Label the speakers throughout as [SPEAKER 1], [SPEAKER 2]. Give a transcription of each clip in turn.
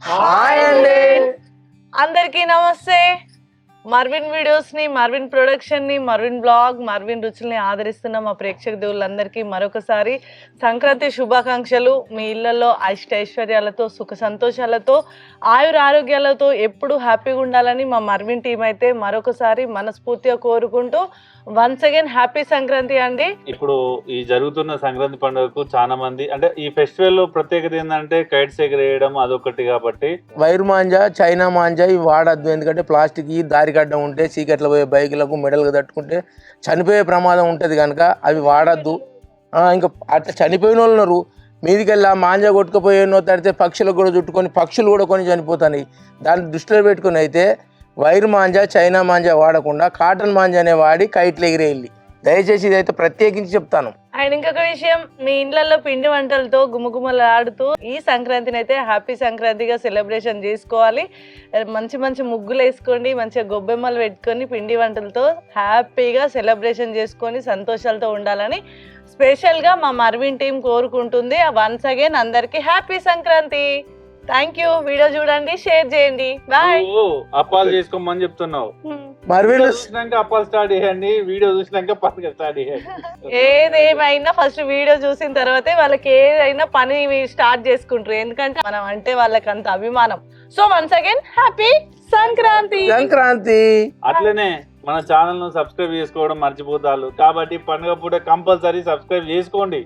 [SPEAKER 1] Hi అండి.
[SPEAKER 2] అందరికీ నమస్తే. మర్విన్ వీడియోస్ ని, మర్విన్ ప్రొడక్షన్ ని, మర్విన్ బ్లాగ్, మర్విన్ రుచుల్ని ఆదరిస్తున్న మా ప్రేక్షక దేవుళ్ళందరికీ మరొకసారి సంక్రాంతి శుభాకాంక్షలు. మీ ఇళ్లలో ఐశ్వర్యాలతో, సుఖ సంతోషాలతో, ఆయుర ఆరోగ్యాలతో ఎప్పుడు హ్యాపీగా ఉండాలని మా మర్విన్ టీం అయితే మరొకసారి మనస్ఫూర్తిగా కోరుకుంటూ వన్స్ అగైన్ హ్యాపీ సంక్రాంతి అండి.
[SPEAKER 3] ఇప్పుడు ఈ జరుగుతున్న సంక్రాంతి పండుగకు చాలా మంది అంటే ఈ ఫెస్టివల్ లో ప్రత్యేకత ఏంటంటే కైట్స్ ఎగరేయడం అదొకటి కాబట్టి
[SPEAKER 1] వైర్ మాంజా, చైనా మాంజా ఇవి వాడద్దు. ఎందుకంటే ప్లాస్టిక్ దారి గడ్డం ఉంటే చీకట్లో పోయే బైకులకు మెడలకు తట్టుకుంటే చనిపోయే ప్రమాదం ఉంటుంది కనుక అవి వాడద్దు. ఇంకా అట్లా చనిపోయిన వాళ్ళు ఉన్నారు. మీదికెళ్ళి మాంజా కొట్టుకుపోయేనో తడితే పక్షులకు కూడా చుట్టుకొని పక్షులు కూడా కొన్ని చనిపోతాయి. దాన్ని దృష్టిలో పెట్టుకుని అయితే వైర్ మాంజా, చైనా మాంజా వాడకుండా కాటన్ మాంజానే వాడి కైట్లు ఎగిరేయాలి. దయచేసి ఇదైతే ప్రత్యేకించి చెప్తాను.
[SPEAKER 2] అండ్ ఇంకొక విషయం, మీ ఇండ్లలో పిండి వంటలతో గుమగుమలాడుతూ ఈ సంక్రాంతిని అయితే హ్యాపీ సంక్రాంతిగా సెలబ్రేషన్ చేసుకోవాలి. మంచి మంచి ముగ్గులు వేసుకోండి, మంచిగా గొబ్బెమ్మలు పెట్టుకొని పిండి వంటలతో హ్యాపీగా సెలబ్రేషన్ చేసుకొని సంతోషాలతో ఉండాలని స్పెషల్గా మా మర్విన్ టీం కోరుకుంటుంది. వన్స్ అగైన్ అందరికీ happy Sankranti. Thank you. Video చూడండి, షేర్ చేయండి. బాయ్.
[SPEAKER 3] అప్పాలు చేసుకోమని చెప్తున్నావు.
[SPEAKER 1] మర్విన్
[SPEAKER 3] చూసినాక అప్పాలు స్టార్ట్ చేయండి, వీడియో చూసినాక పండుగ స్టార్ట్ చేయండి.
[SPEAKER 2] ఏదేమైనా ఫస్ట్ వీడియో చూసిన తర్వాతే వాళ్ళకి ఏదైనా పని స్టార్ట్ చేసుకుంటారు. ఎందుకంటే మనం అంటే వాళ్ళకి అంత అభిమానం. So once again happy Sankranti.
[SPEAKER 1] Sankranti.
[SPEAKER 3] అట్లనే మన ఛానల్ ను సబ్స్క్రైబ్ చేసుకోవడం మర్చిపోతారు కాబట్టి పండుగ పూట కంపల్సరీ సబ్స్క్రైబ్ చేసుకోండి.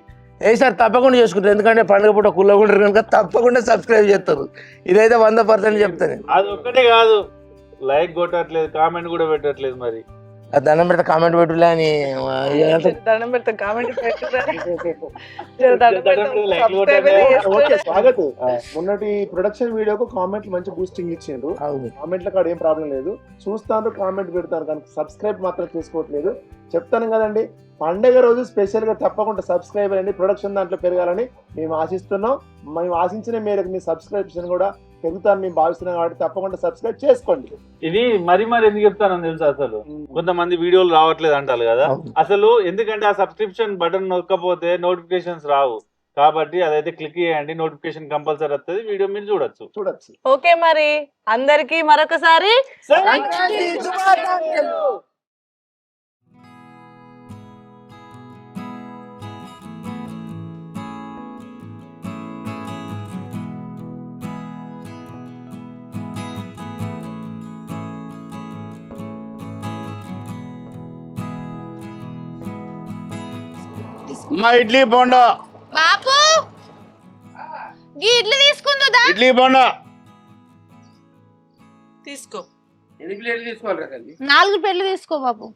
[SPEAKER 1] సార్ తప్పకుండా చేసుకుంటారు. ఎందుకంటే పండుగ పూట కుల్లకుంటారు కనుక తప్పకుండా సబ్స్క్రైబ్ చేస్తారు. ఇదైతే 100% చెప్తాను.
[SPEAKER 3] అది ఒక్కటే కాదు, లైక్ కొట్టట్లేదు, కామెంట్ కూడా పెట్టట్లేదు. మరి
[SPEAKER 1] దండం పెడితే కామెంట్ పెట్టులే అని
[SPEAKER 2] దండం పెడతాం, కామెంట్
[SPEAKER 4] ఓకే స్వాగత్. మొన్నటి ప్రొడక్షన్ వీడియోకు కామెంట్లు మంచి బూస్టింగ్ ఇచ్చిండ్రు. కామెంట్ల కాడ ఏం ప్రాబ్లం లేదు, చూస్తాను కామెంట్ పెడతాను కానీ సబ్స్క్రైబ్ మాత్రం చేసుకోవట్లేదు. చెప్తాను కదండి, పండగ రోజు స్పెషల్ గా తప్పకుండా సబ్స్క్రైబ్ అయ్యండి. ప్రొడక్షన్ దాంట్లో పెరగాలని మేము ఆశిస్తున్నాం. మేము ఆశించిన మేరకు మీ సబ్స్క్రిప్షన్ కూడా పెరుగుతాను మేము భావిస్తున్నాం కాబట్టి తప్పకుండా సబ్స్క్రైబ్ చేసుకోండి.
[SPEAKER 3] ఇది మరి ఎందుకు చెప్తానని తెలుసు, అసలు కొంతమంది వీడియోలు రావట్లేదు అంటారు కదా, అసలు ఎందుకంటే ఆ సబ్స్క్రిప్షన్ బటన్ నొక్కపోతే నోటిఫికేషన్స్ రావు. కాబట్టి అదైతే క్లిక్ చేయండి, నోటిఫికేషన్ కంపల్సరీ వస్తుంది, వీడియో మీరు చూడొచ్చు.
[SPEAKER 2] ఓకే, మరి అందరికి మరొకసారి
[SPEAKER 5] మా ఇడ్లీ బోండా
[SPEAKER 6] బాపు ఈ ఇడ్లీ తీసుకుందా?
[SPEAKER 5] ఇడ్లీ బోండా
[SPEAKER 2] తీసుకో.
[SPEAKER 6] 4 ప్లేట్లు తీసుకో బాపు.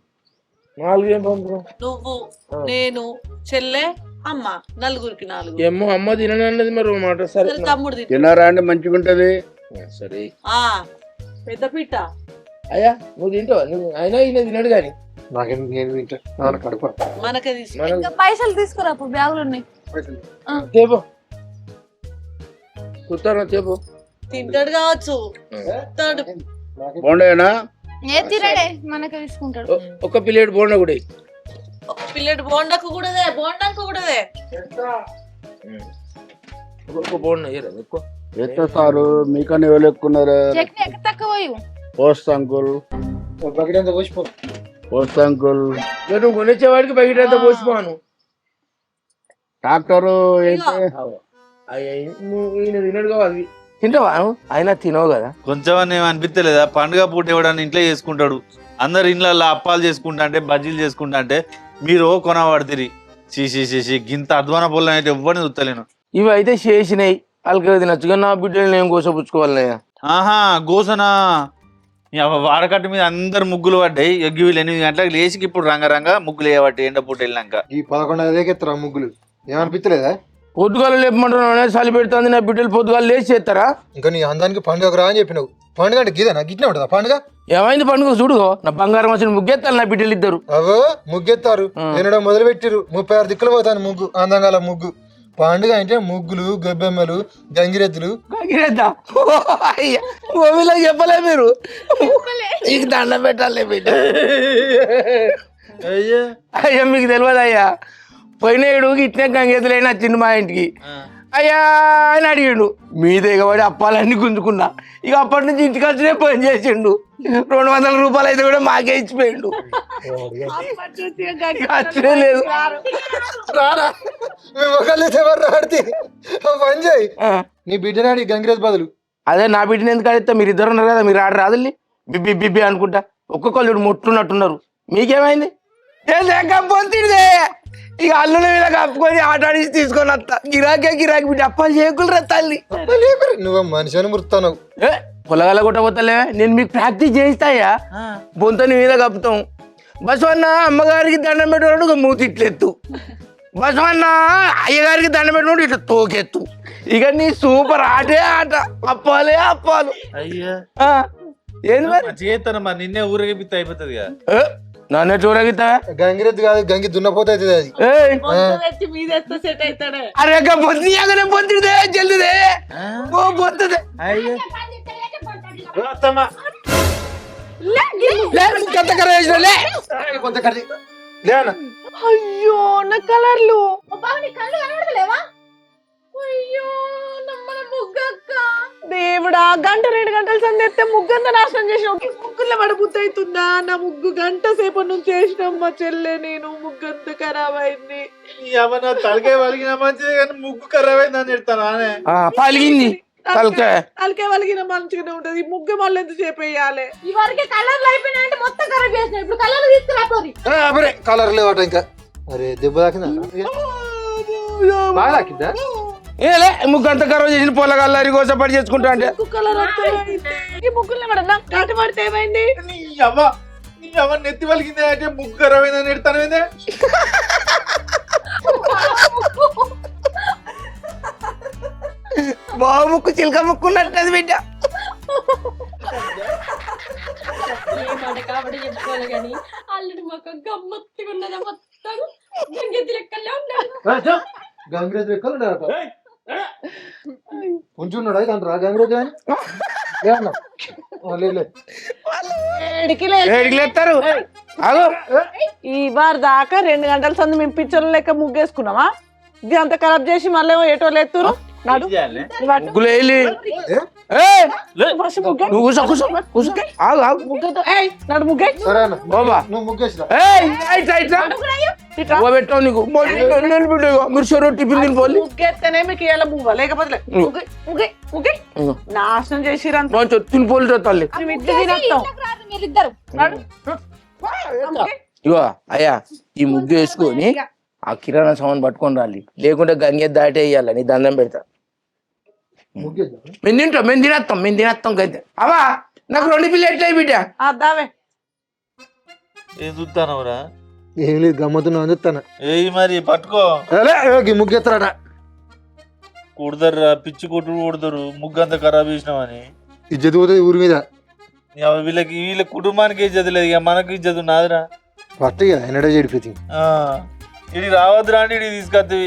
[SPEAKER 1] 4
[SPEAKER 2] నువ్వు, నేను, చెల్లె, అమ్మ, నలుగురికి 4.
[SPEAKER 1] ఏమో అమ్మ తినన్నది మరి మాట. సరే
[SPEAKER 2] తమ్ముడు
[SPEAKER 5] తిన్నారా అండి, మంచిగా ఉంటది.
[SPEAKER 1] సరే
[SPEAKER 2] పెద్ద పీట.
[SPEAKER 1] అయ్యా నువ్వు తింటావా? నువ్వు అయినా ఈయన తినడు కానీ
[SPEAKER 2] మనకే తీసుకో.
[SPEAKER 6] ఇంకా పైసలు తీసుకురా బ్యాగులు ఉన్నాయి.
[SPEAKER 1] చెప్పు కుత్తారా చెప్పు.
[SPEAKER 2] తింటాడు కావచ్చు.
[SPEAKER 5] బోండేనా
[SPEAKER 6] ఏ తినడే మనకే తీసుకుంటాడు.
[SPEAKER 1] ఒక ప్లేట్ బోండా కూడా
[SPEAKER 2] పిల్లడు బోండాకు కూడాదే, బోండాకు కూడాదే.
[SPEAKER 1] ఒక బోండా ఎక్కువ
[SPEAKER 5] ఎత్తారు మీకన్నా ఎవరు ఎక్కున్నారు.
[SPEAKER 6] చట్నీ ఎక్క తక్కువ
[SPEAKER 5] పోస్తా అంకుల్, పోస్తా అంకుల్.
[SPEAKER 1] నువ్వు కొనిచ్చేవాడికి బయట అంతా పోసిపోను.
[SPEAKER 5] ట్రాక్టర్
[SPEAKER 1] ఈయన తినడు కావాలి. తింటావా? అయినా తినవు కదా.
[SPEAKER 3] కొంచెం అనిపిస్తలేదా? పండుగ పూట ఎవడన్నా ఇంట్లో చేసుకుంటాడు, అందరు ఇంట్లో అప్పాలు చేసుకుంటా అంటే, బజ్జీలు చేసుకుంటా అంటే మీరు కొనబడితే చీసి గింత అధ్వాన పొలం అయితే ఎవ్వరిని చూస్తలేను.
[SPEAKER 1] ఇవి అయితే చేసినాయి వాళ్ళకి తినచ్చు, కానీ నా బిడ్డలు నేను కోసపుచ్చుకోవాలి.
[SPEAKER 3] ఆహా, గోసనా వాడకట్టు మీద అందరు ముగ్గులు పడ్డాయి. వీళ్ళు 8 గంటలకు లేచి ఇప్పుడు రంగరంగ ముగ్గులు వేయబట్టి ఎండ పూట వెళ్ళినాక
[SPEAKER 4] ఈ 11 ఎత్తారా ముగ్గులు? ఏమనిపించలేదా?
[SPEAKER 1] పొద్దుగాల లేపమంటున్నా, చలి పెడుతుంది, నా బిడ్డలు పొద్దుగాల లేచి చేస్తారా?
[SPEAKER 4] ఇంకా నీ అందానికి పండుగ రా అని చెప్పినావు. పండుగ అంటే గిదేనా? గిట్నే ఉంటుందా పండుగ?
[SPEAKER 1] ఏమైంది పండుగ? చూడు నా బంగారం వచ్చిన ముగ్గెత్తాలి నా బిడ్డలు ఇద్దరు.
[SPEAKER 4] అవో ముగ్గెత్తారు, నేను మొదలు పెట్టిరు. 36 దిక్కులు పోతాను ముగ్గు, అందంగా ముగ్గు. పండుగ అంటే ముగ్గులు, గొబ్బెమ్మలు, గంగిరెద్దులు. చెప్పలే మీరు, నీకు దండం పెట్టాలి బిడ్డ. అయ్యా మీకు తెలియదు అయ్యా, పోయిన ఏడు ఇట్నే గంగెద్దులైనా వచ్చింది మా ఇంటికి.
[SPEAKER 1] అయ్యా అని అడిగిండు. మీద ఎగబడి అప్పాలన్నీ గుంజుకున్నా. ఇక అప్పటి నుంచి ఇంటికి వచ్చినే పని చేసిండు. 200 రూపాయలు అయితే కూడా మాకే ఇచ్చిపోయిండు. ఖర్చే లేదు.
[SPEAKER 7] రారా మేము ఒకళ్ళైతే ఎవరు ఆడితే పని చేయి నీ బిడ్డనాడి గంగిరేజ్ బదులు.
[SPEAKER 1] అదే నా బిడ్డని ఎందుకు అడిగితే మీరు ఇద్దరు ఉన్నారు కదా, మీరు ఆడ రాదుల్ని బిబ్బి బిబ్బి అనుకుంటా. ఒక్కొక్కళ్ళు చూడు మొట్టున్నట్టున్నారు. మీకేమైంది? పొందిదే ఇక అల్లుల మీద కప్పుకొని ఆట ఆడిసి తీసుకొని వస్తా. గిరాకే గిరాకి బిడ్డ అప్పాలు చేయకులరా తల్లి.
[SPEAKER 7] నువ్వు మనిషి అని మురుతావు.
[SPEAKER 1] ఏ పొలగల కొట్టబోతలే, నేను మీకు ప్రాక్టీస్ చేయిస్తాయా. బొంతని మీద కప్పుతాం. బసవన్న అమ్మగారికి దండం పెట్టుకున్నాడు మూతి ఇట్లెత్తు. బసవన్న అయ్యగారికి దండం పెట్టుకున్నాడు ఇట్లా తోకెత్తు. ఇక నీ సూపర్ ఆటే ఆట. అప్పాలే అప్పాలు.
[SPEAKER 3] అయ్యా
[SPEAKER 1] ఏంది మరి
[SPEAKER 3] చేస్తాను మరి నిన్నే ఊరేగిపిస్తే అయిపోతుంది కదా.
[SPEAKER 1] నన్నే చూడగితా
[SPEAKER 7] గంగిరెద్దు కాదు గంగి దున్నపోతే అవుతుంది అది.
[SPEAKER 2] అరే
[SPEAKER 1] పొద్దునే పొద్దుదే జల్దిదే పొద్దుదే.
[SPEAKER 2] అయ్యో నా కలర్లు దేవుడా, 1-2 గంటల సందేస్తే ముగ్గంతా నాశనం చేసిన. ముగ్గుల్లో పడబుద్ధి అవుతుందా? నా ముగ్గు గంట సేపు నుంచి చేసినాం మా చెల్లె నేను. ముగ్గంతా ఖరాబ్ అయింది.
[SPEAKER 3] తలకాయ వలిగిన మంచిది కానీ ముగ్గు ఖరాబ్ అయింది అని చెప్తాను.
[SPEAKER 1] పలిగింది
[SPEAKER 2] తలకాయ వలిగిన మంచిగానే ఉంటది. ముగ్గు మళ్ళీ ఎంత సేపు వేయాలి? ఇవరికి కలర్లు అయిపోయినాయంటే మొత్తం ఖరాబ్ చేసిన. ఇప్పుడు కలర్లు తీసుకురా.
[SPEAKER 7] కలర్ లేవట ఇంకా. అరే దెబ్బ తాకిందా? బాగా తాకిందా?
[SPEAKER 1] ఏలే ముగ్గంత ఖరాబ్ చేసిన పొలగల్లారి కోసం పడి చేసుకుంటా అంటే
[SPEAKER 2] కాటు పడితే ఏమైంది?
[SPEAKER 3] నీ అవ్వ నెత్తి వలిగింది అంటే ముగ్గు ఖరాబ్ అయిందని ఎడతాను.
[SPEAKER 1] బాబు ముక్కు చిలక ముక్కున్నట్టు బిడ్డ.
[SPEAKER 8] కాబట్టి చెప్పుకోవాలి కానీ అల్లుడి మొక్క గమ్మత్తుగా ఉన్నదా మొత్తం గంగెద్దు లెక్కలే ఉన్నాడు.
[SPEAKER 7] గంగిరెద్దు ఎక్కలు ఉంచున్నాడు అయితే అంటారా గంగిరెద్దు అని
[SPEAKER 1] ఏడికిలేస్తారు.
[SPEAKER 2] ఈ బార్ దాకా 2 గంటల సంది మేము పిక్చర్లు లెక్క ముగ్గేసుకున్నామా? ఇది అంత ఖరాబ్ చేసి మళ్ళీ ఏటో లేతురు.
[SPEAKER 1] ముగ్గులు వేయాలి. నువ్వు కూర్చో కూర్చో కూర్చో. ఆగు ఆగు.
[SPEAKER 2] నడు ముగ్గే
[SPEAKER 1] బాబా
[SPEAKER 7] నువ్వు ముగ్గేసిరా.
[SPEAKER 1] పెట్టావు నీకు మీరు చెరువు టిఫిన్ తినిపోవాలి.
[SPEAKER 2] ముగ్గేస్తేనే మీకు ఇలా బువ్వ లేకపోతే నాశనం చేసిరంత
[SPEAKER 1] తినిపోలి తల్లి.
[SPEAKER 6] మీరిద్దరు
[SPEAKER 1] ఇగో అయ్యా ఈ ముగ్గు వేసుకొని ఆ కిరాణా సామాన్ పట్టుకొని రాలి, లేకుంటే గంగే దాటే వేయాలి. నీ దండం పెడతా. మేము తింటాం, మేము తినేస్తాం గంతే. అవా నాకు 2 ప్లేట్లు అయి బిడ్డ.
[SPEAKER 2] దావే
[SPEAKER 3] ఏం చూస్తానవరా?
[SPEAKER 7] ఏం లేదు గమ్మతున్నావు చూస్తాను.
[SPEAKER 3] ఏ మరి పట్టుకో
[SPEAKER 7] ముగ్గెత్తరాట.
[SPEAKER 3] కొడతారా పిచ్చి కొట్టుడు కొడతారు. ముగ్గు అంతా ఖరాబ్ చేసినామని
[SPEAKER 7] ఇజ్జత్ పోతుంది ఊరి మీద.
[SPEAKER 3] వీళ్ళ కుటుంబానికి ఇజ్జత్ లేదు, ఇక మనకు ఇజ్జత్ నాదిరా.
[SPEAKER 7] ఫస్ట్ ఎన్నడే చెడిపోతుంది.
[SPEAKER 3] ఇది రావద్దురా అంటే ఇది తీసుకొద్ది.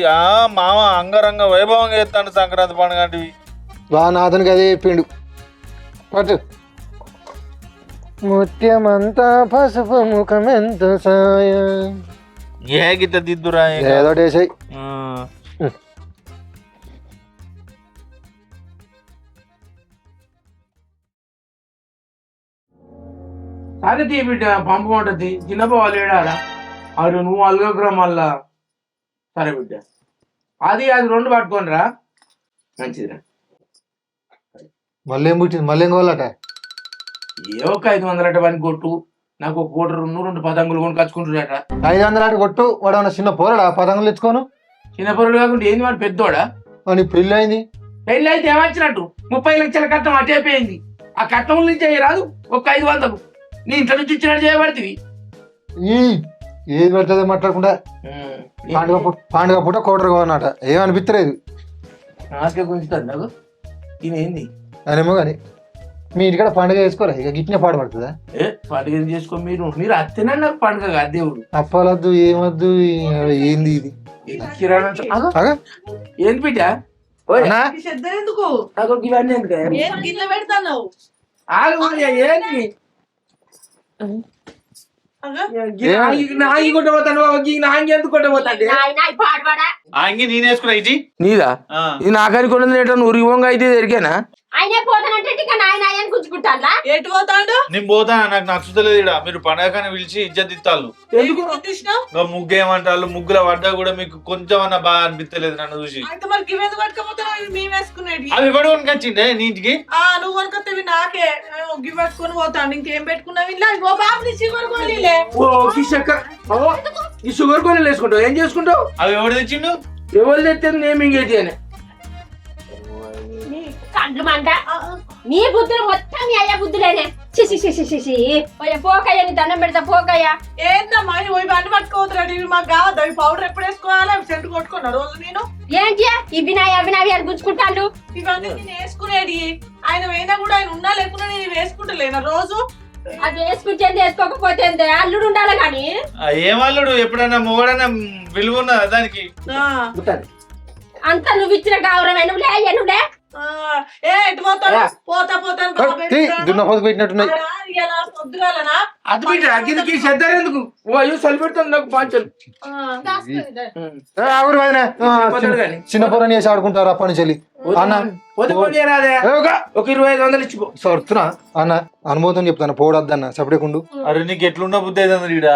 [SPEAKER 3] మామ అంగరంగ వైభవంగా చేస్తాడు సంక్రాంతి పండుగ అంటే.
[SPEAKER 7] బాగా నాతనికి అదే చెప్పిండు. పట్టు ముత్యమంతా పసుపు ముఖమెంత సాయం.
[SPEAKER 3] ఏ గిట్ట దిద్దురా
[SPEAKER 7] ఏదో వేసాయి.
[SPEAKER 1] సరే తీ బిడ్డ పంపమంటది. చిన్నపోవాలి ఏడాలా అటు నువ్వు అల్గకురా మళ్ళా. సరే బిడ్డ అది 2 పట్టుకొని రా. మంచిదిరా.
[SPEAKER 7] మళ్ళీ ఏం పుట్టింది? మళ్ళీ ఏం కావాలట?
[SPEAKER 1] ఏ ఒక 500 పని కొట్టు. నాకు ఒక పూట 2 పతంగులు కొని కచ్చుకుంటున్నాట.
[SPEAKER 7] 500 అటు కొట్టు. వాడు ఏమన్నా చిన్న పోరాడా పతంగులు తెచ్చుకోను?
[SPEAKER 1] చిన్న పొరడు కాకుండా ఏంది వాడు పెద్దోడా?
[SPEAKER 7] అని పెళ్ళి అయింది.
[SPEAKER 1] పెళ్ళి అయితే ఏమొచ్చినట్టు 30 లక్షల కట్నం అటైపోయింది. ఆ కట్నం నుంచి చేయరాదు ఒక 500. నీ ఇంట్లో నుంచి ఇచ్చినట్టు చేయబడుతుంది.
[SPEAKER 7] ఏది పెడుతుంది మాట్లాడకుండా. పండుగ పూట కోటరు కావన్నట. ఏమనిపిస్తలేదు
[SPEAKER 1] నాకే గుంచుతుంది నాకు. ఇదేంది
[SPEAKER 7] అదేమో కానీ మీ ఇంటికాడ పండుగ చేసుకోరా? ఇక గిట్నే పాడుపడుతుందా?
[SPEAKER 1] పండుగ చేసుకో. మీరు అత్తేనే నాకు పండుగ కాదు దేవుడు.
[SPEAKER 7] అప్పాలద్దు ఏమద్దు. ఏంది ఇది?
[SPEAKER 1] ఏంది బిడ్డ
[SPEAKER 2] ఎందుకు
[SPEAKER 1] ఇవన్నీ ఎందుకు
[SPEAKER 2] గిన్నె పెడతాను?
[SPEAKER 1] ఏంటి నాగి కొట్టబోతాను. నాగి ఎందుకు కొట్టబోతాండి?
[SPEAKER 3] ఆ అంగి నేను వేసుకున్నా ఇటీ
[SPEAKER 1] నీదా ఇది నాకని కొన్నది ఏటో నువ్వు రివంగా అయితే ఎరికేనా
[SPEAKER 8] ఆయన పోతానంటే ఇక నాయన ఆయన గుంజుకుంటారా
[SPEAKER 2] ఎటు పోతాడు
[SPEAKER 3] నేను పోతా నాకు నచ్చుతలేదు ఇక్కడ మీరు పండగని పిలిచి ఇజ్జత్ ఇస్తాళ్ళు
[SPEAKER 2] ఎందుకు
[SPEAKER 3] ముగ్గు ఏమంటారు ముగ్గుల పడ్డా కూడా మీకు కొంచెం అన్న బాగా అనిపించలేదు నన్ను చూసి
[SPEAKER 2] అయితే మరి గివెందుకు పట్టుకపోతావు మేము వేసుకునేది
[SPEAKER 3] అవి ఎవడు కొనుకొచ్చిండే నీ ఇంటికి
[SPEAKER 2] నువ్వు కొనుకొత్తవి నాకే గివ్ పట్టుకొని పోతాను ఇంకేం పెట్టుకున్నావు ఇలా ఓ బాబు నీ షుగర్ గోళీలే
[SPEAKER 1] ఈ షుగర్ కొని వేసుకుంటావు ఏం చేసుకుంటావు
[SPEAKER 3] అవి ఎవడు తెచ్చిండు
[SPEAKER 1] ఎవరు తెచ్చేది నేమింగ్ ఏంటి అని
[SPEAKER 8] కండ్లు మంట నీ బుద్ధులు మొత్తం మీ అయ్యా బుద్ధులేనే చిసి పోకయ్య నీ దండం పెడతా పోకయ్య
[SPEAKER 2] ఏందమ్మా పోయి బండి పట్టుకోవద్దు ఇవి మాకు కావద్దు అవి పౌడర్ ఎప్పుడు వేసుకోవాలి సెంట్ కొట్టుకున్నా రోజు నేను
[SPEAKER 8] ఏంటి ఇవి నాయి అవి నావి అని గుంజుకుంటాడు
[SPEAKER 2] ఇవన్నీ నేను వేసుకునేది ఆయన అయినా కూడా ఆయన ఉన్నా లేకున్నా నేను వేసుకుంటలేనా రోజు
[SPEAKER 8] అది వేసుకుంటే వేసుకోకపోతే అల్లుడు ఉండాలి కానీ
[SPEAKER 3] ఏం అల్లుడు ఎప్పుడన్నా మొగడన్నా విలువ ఉన్నదా దానికి
[SPEAKER 8] అంతా నువ్వు ఇచ్చిన గౌరవం నువ్వులే
[SPEAKER 2] ఏ ఎటు పోతాడు పోతా పోతాను
[SPEAKER 7] దున్నపోతు పెట్టినట్టున్నాయి
[SPEAKER 2] పొద్దుగాలనా
[SPEAKER 1] అది బిడ్డ అగ్గికి చెద్దారు ఎందుకు అయ్యో చలి పెడుతుంది నాకు పాంచలు
[SPEAKER 7] చిన్న పొరని వేసి ఆడుకుంటారు అప్పటి నుంచి అన్న
[SPEAKER 1] ఒక 2500 ఇచ్చిపో
[SPEAKER 7] సరుతున్నా అన్న అనుభవం చెప్తాను పోవద్దన్న సపడేకుండు
[SPEAKER 3] అరే నీకు ఎట్లున్న బుద్ధి అవుతుంది ఈడ